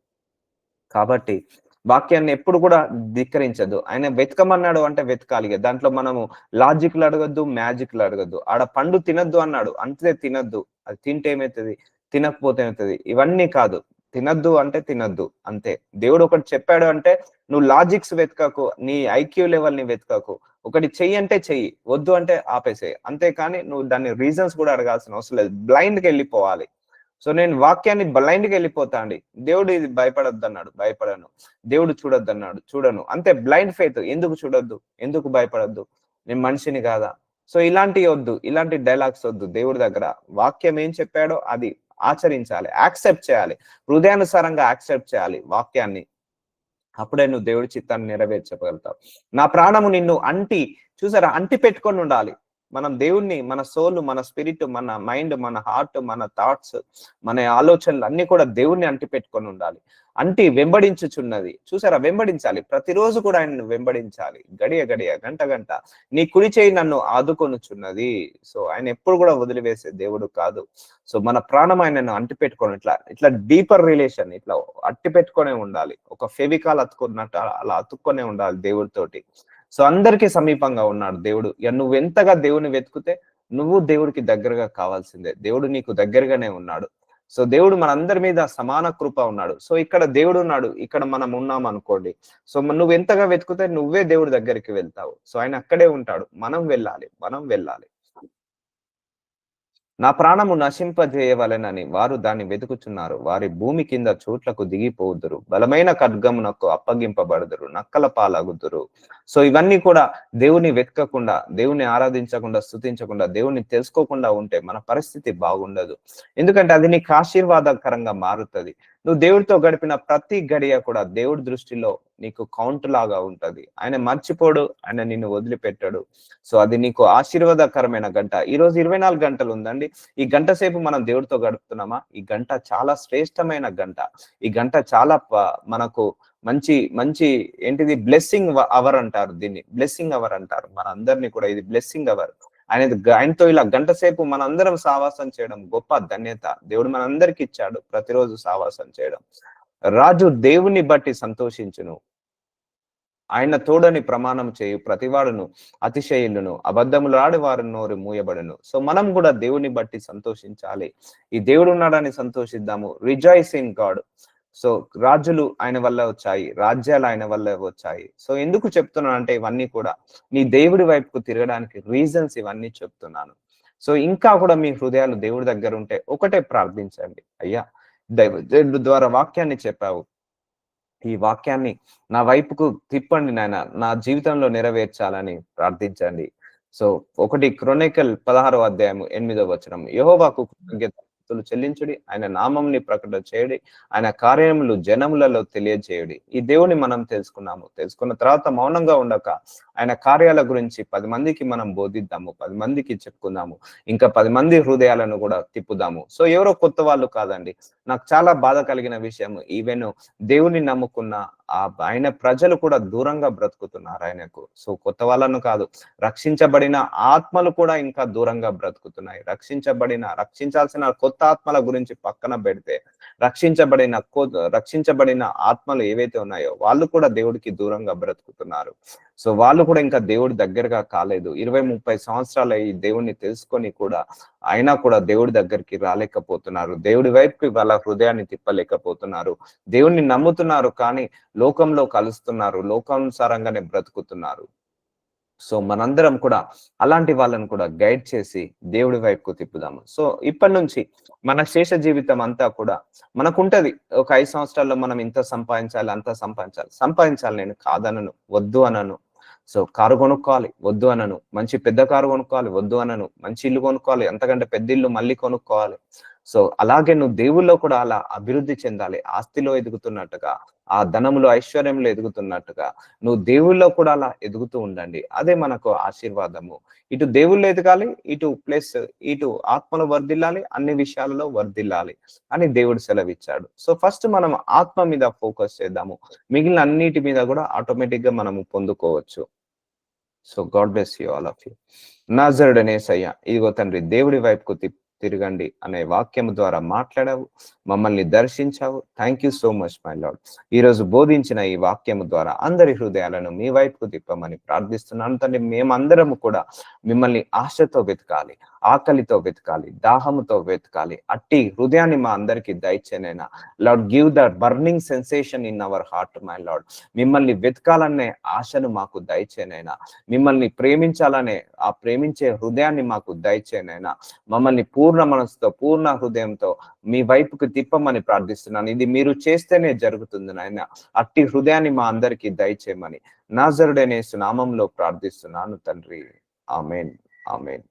A: కాబట్టి వాక్యాన్ని ఎప్పుడు కూడా ధిక్కరించదు. ఆయన వెతకమన్నాడు అంటే వెతకాలి. దాంట్లో మనము లాజిక్లు అడగద్దు, మ్యాజిక్లు అడగద్దు. ఆడ పండు తినద్దు అన్నాడు, అంతే తినద్దు. అది తింటే ఏమవుతుంది, తినకపోతే ఏమవుతుంది, ఇవన్నీ కాదు. తినద్దు అంటే తినద్దు, అంతే. దేవుడు ఒకటి చెప్పాడు అంటే నువ్వు లాజిక్స్ వెతకకు, నీ ఐక్యూ లెవెల్ ని వెతకకు. ఒకటి చెయ్యి అంటే చెయ్యి, వద్దు అంటే ఆపేసేయి, అంతేకాని నువ్వు దాన్ని రీజన్స్ కూడా అడగాల్సిన అవసరం లేదు. బ్లైండ్ గా వెళ్ళిపోవాలి. సో నేను వాక్యాన్ని బ్లైండ్ గా వెళ్ళిపోతా అండి. దేవుడు ఇది భయపడొద్దు అన్నాడు, భయపడను. దేవుడు చూడొద్దు అన్నాడు, చూడను, అంతే. Blind faith. ఎందుకు చూడొద్దు, ఎందుకు భయపడొద్దు, నేను మనిషిని కాదా? సో ఇలాంటివి వద్దు, ఇలాంటి డైలాగ్స్ వద్దు. దేవుడి దగ్గర వాక్యం ఏం చెప్పాడో అది ఆచరించాలి, యాక్సెప్ట్ చేయాలి, హృదయానుసారంగా యాక్సెప్ట్ చేయాలి వాక్యాన్ని. అప్పుడే నువ్వు దేవుడి చిత్తాన్ని నెరవేర్చగలుగుతావు. నా ప్రాణము నిన్ను చూసారా, అంటి పెట్టుకొని ఉండాలి. మనం దేవుణ్ణి, మన సోల్, మన స్పిరిట్, మన మైండ్, మన హార్ట్, మన థాట్స్, మన ఆలోచనలు అన్ని కూడా దేవుణ్ణి అంటి పెట్టుకొని ఉండాలి. వెంబడించుచున్నది. చూసారా, వెంబడించాలి. ప్రతిరోజు కూడా ఆయనను వెంబడించాలి. గడియ గడియ, గంట గంట నీ కుడి చేయి నన్ను ఆదుకొనుచున్నది. సో ఆయన ఎప్పుడు కూడా వదిలివేసే దేవుడు కాదు. సో మన ప్రాణం ఆయనను అంటి పెట్టుకొని ఇట్లా డీపర్ రిలేషన్ ఇట్లా అట్టి పెట్టుకునే ఉండాలి. ఒక ఫెవికాల్ అతుకున్నట్టు అలా అతుక్కొనే ఉండాలి దేవుడితోటి. సో అందరికీ సమీపంగా ఉన్నాడు దేవుడు. నువ్వు ఎంతగా దేవుని వెతుకుతే నువ్వు దేవుడికి దగ్గరగా కావాల్సిందే. దేవుడు నీకు దగ్గరగానే ఉన్నాడు. సో దేవుడు మనందరి మీద సమాన కృప ఉన్నాడు. సో ఇక్కడ దేవుడు ఉన్నాడు, ఇక్కడ మనం ఉన్నాం అనుకోండి. సో నువ్వు ఎంతగా వెతుకుతే నువ్వే దేవుడి దగ్గరికి వెళ్తావు. సో ఆయన అక్కడే ఉంటాడు. మనం వెళ్ళాలి. నా ప్రాణము నశింపజేయవలెనని వారు దాన్ని వెతుకుచున్నారు. వారి భూమి కింద చోట్లకు దిగిపోదురు, బలమైన ఖడ్గమునకు అప్పగింపబడుదురు, నక్కల పాలగుదురు. సో ఇవన్నీ కూడా దేవుని వెతకకుండా, దేవుని ఆరాధించకుండా, స్తుతించకుండా, దేవుని తెలుసుకోకుండా ఉంటే మన పరిస్థితి బాగుండదు. ఎందుకంటే అది నీకు ఆశీర్వాదకరంగా మారుతుంది. నువ్వు దేవుడితో గడిపిన ప్రతి గడియ కూడా దేవుడి దృష్టిలో నీకు కౌంట్ లాగా ఉంటది. ఆయన మర్చిపోడు, ఆయన నిన్ను వదిలిపెట్టాడు. సో అది నీకు ఆశీర్వాదకరమైన గంట. ఈ రోజు 24 గంటలు ఉందండి. ఈ గంట సేపు మనం దేవుడితో గడుపుతున్నామా? ఈ గంట చాలా శ్రేష్టమైన గంట. ఈ గంట చాలా మనకు మంచి మంచి ఏంటిది, బ్లెస్సింగ్ అవర్ అంటారు దీన్ని. బ్లెస్సింగ్ అవర్ అంటారు మనందరినీ కూడా. ఇది బ్లెస్సింగ్ అవర్. ఆయనతో ఇలా గంట సేపు మనందరం సావాసం చేయడం గొప్ప ధన్యత. దేవుడు మనందరికి ఇచ్చాడు ప్రతిరోజు సావాసం చేయడం. రాజు దేవుని బట్టి సంతోషించును, ఆయన తోడని ప్రమాణం చేయు ప్రతివాడును అతిశయులను అబద్ధములాడి వారి నోరు మూయబడును. సో మనం కూడా దేవుని బట్టి సంతోషించాలి. ఈ దేవుడు ఉన్నాడని సంతోషిద్దాము. Rejoice in God. సో రాజులు ఆయన వల్ల వచ్చాయి, రాజ్యాలు ఆయన వల్ల వచ్చాయి. సో ఎందుకు చెప్తున్నానంటే ఇవన్నీ కూడా నీ దేవుడి వైపుకు తిరగడానికి రీజన్స్ ఇవన్నీ చెప్తున్నాను. సో ఇంకా కూడా మీ హృదయాలు దేవుడి దగ్గర ఉంటే ఒకటే ప్రార్థించండి, అయ్యా దేవుడి ద్వారా వాక్యాన్ని చెప్పావు, ఈ వాక్యాన్ని నా వైపుకు తిప్పండి నాయన, నా జీవితంలో నెరవేర్చాలని ప్రార్థించండి. సో 1 క్రొనికల్ 16వ అధ్యాయం 8వ వచనం, యెహోవాకు కృతజ్ఞతలు చెల్లించుడి, ఆయన నామంని ప్రకటన చేయడి, ఆయన కార్యములు జనములలో తెలియజేయుడి. ఈ దేవుని మనం తెలుసుకున్నాము. తెలుసుకున్న తర్వాత మౌనంగా ఉండక ఆయన కార్యాల గురించి 10 మందికి మనం బోధిద్దాము, 10 మందికి చెప్పుకుందాము, ఇంకా 10 మంది హృదయాలను కూడా తిప్పుదాము. సో ఎవరో కొత్త వాళ్ళు కాదండి. నాకు చాలా బాధ కలిగిన విషయం, ఈవెన్ దేవుని నమ్ముకున్న ఆయన ప్రజలు కూడా దూరంగా బ్రతుకుతున్నారు ఆయనకు. సో కొత్త వాళ్ళను కాదు, రక్షించబడిన ఆత్మలు కూడా ఇంకా దూరంగా బ్రతుకుతున్నాయి. రక్షించాల్సిన కొత్త ఆత్మల గురించి పక్కన పెడితే, రక్షించబడిన ఆత్మలు ఏవైతే ఉన్నాయో వాళ్ళు కూడా దేవుడికి దూరంగా బ్రతుకుతున్నారు. సో వాళ్ళు కూడా ఇంకా దేవుడి దగ్గరగా కాలేదు. 20-30 సంవత్సరాలు ఈ దేవుణ్ణి తెలుసుకొని కూడా అయినా కూడా దేవుడి దగ్గరికి రాలేకపోతున్నారు. దేవుడి వైపుకి వాళ్ళ హృదయాన్ని తిప్పలేకపోతున్నారు. దేవుణ్ణి నమ్ముతున్నారు కానీ లోకంలో కలుస్తున్నారు, లోకానుసారంగానే బ్రతుకుతున్నారు. సో మనందరం కూడా అలాంటి వాళ్ళని కూడా గైడ్ చేసి దేవుడి వైపుకు తిప్పుదాము. సో ఇప్పటి నుంచి మన శేష జీవితం అంతా కూడా మనకుంటది. ఒక 5 సంవత్సరాల్లో మనం ఇంత సంపాదించాలి, అంత సంపాదించాలి. నేను కాదనను, వద్దు అనను. సో కారు కొనుక్కోవాలి, వద్దు అనను. మంచి పెద్ద కారు కొనుక్కోవాలి, వద్దు అనను. మంచి ఇల్లు కొనుక్కోవాలి, అంతకంటే పెద్ద ఇల్లు మళ్ళీ కొనుక్కోవాలి. సో అలాగే నువ్వు దేవుల్లో కూడా అలా అభివృద్ధి చెందాలి. ఆస్తిలో ఎదుగుతున్నట్టుగా, ఆ ధనములో ఐశ్వర్యంలో ఎదుగుతున్నట్టుగా నువ్వు దేవుల్లో కూడా అలా ఎదుగుతూ ఉండండి. అదే మనకు ఆశీర్వాదము. ఇటు దేవుళ్ళు ఎదగాలి, ఇటు ఆత్మను వర్ధిల్లాలి, అన్ని విషయాలలో వర్ధిల్లాలి అని దేవుడు సెలవిచ్చాడు. సో ఫస్ట్ మనం ఆత్మ మీద ఫోకస్ చేద్దాము, మిగిలిన అన్నిటి మీద కూడా ఆటోమేటిక్ గా మనము పొందుకోవచ్చు. So God bless you all of you. నాజరుడనే యేసయ్య, ఇదిగో తండ్రి దేవుడి వైపుకు తిరగండి అనే వాక్యం ద్వారా మాట్లాడావు, మమ్మల్ని దర్శించావు. Thank you so much my Lord. ఈ రోజు బోధించిన ఈ వాక్యం ద్వారా అందరి హృదయాలను మీ వైపుకు తిప్పమని ప్రార్థిస్తున్నాను తండ్రి. మేమందరము కూడా మిమ్మల్ని ఆశతో వెతకాలి, ఆకలితో వెతకాలి, దాహముతో వెతకాలి. అట్టి హృదయాన్ని మా అందరికి దయచేనైనా Lord. Give the burning sensation in our heart my Lord. మిమ్మల్ని వెతకాలనే ఆశను మాకు దయచేనైనా, మిమ్మల్ని ప్రేమించాలనే ఆ ప్రేమించే హృదయాన్ని మాకు దయచేనైనా, మమ్మల్ని పూర్ణ మనసుతో పూర్ణ హృదయంతో మీ వైపుకు తిప్పమని ప్రార్థిస్తున్నాను. ఇది మీరు చేస్తేనే జరుగుతుంది నాయన. అట్టి హృదయాన్ని మా అందరికి దయచేయమని నాజరుడైన యేసు నామములో ప్రార్థిస్తున్నాను తండ్రి. ఆమేన్, ఆమేన్.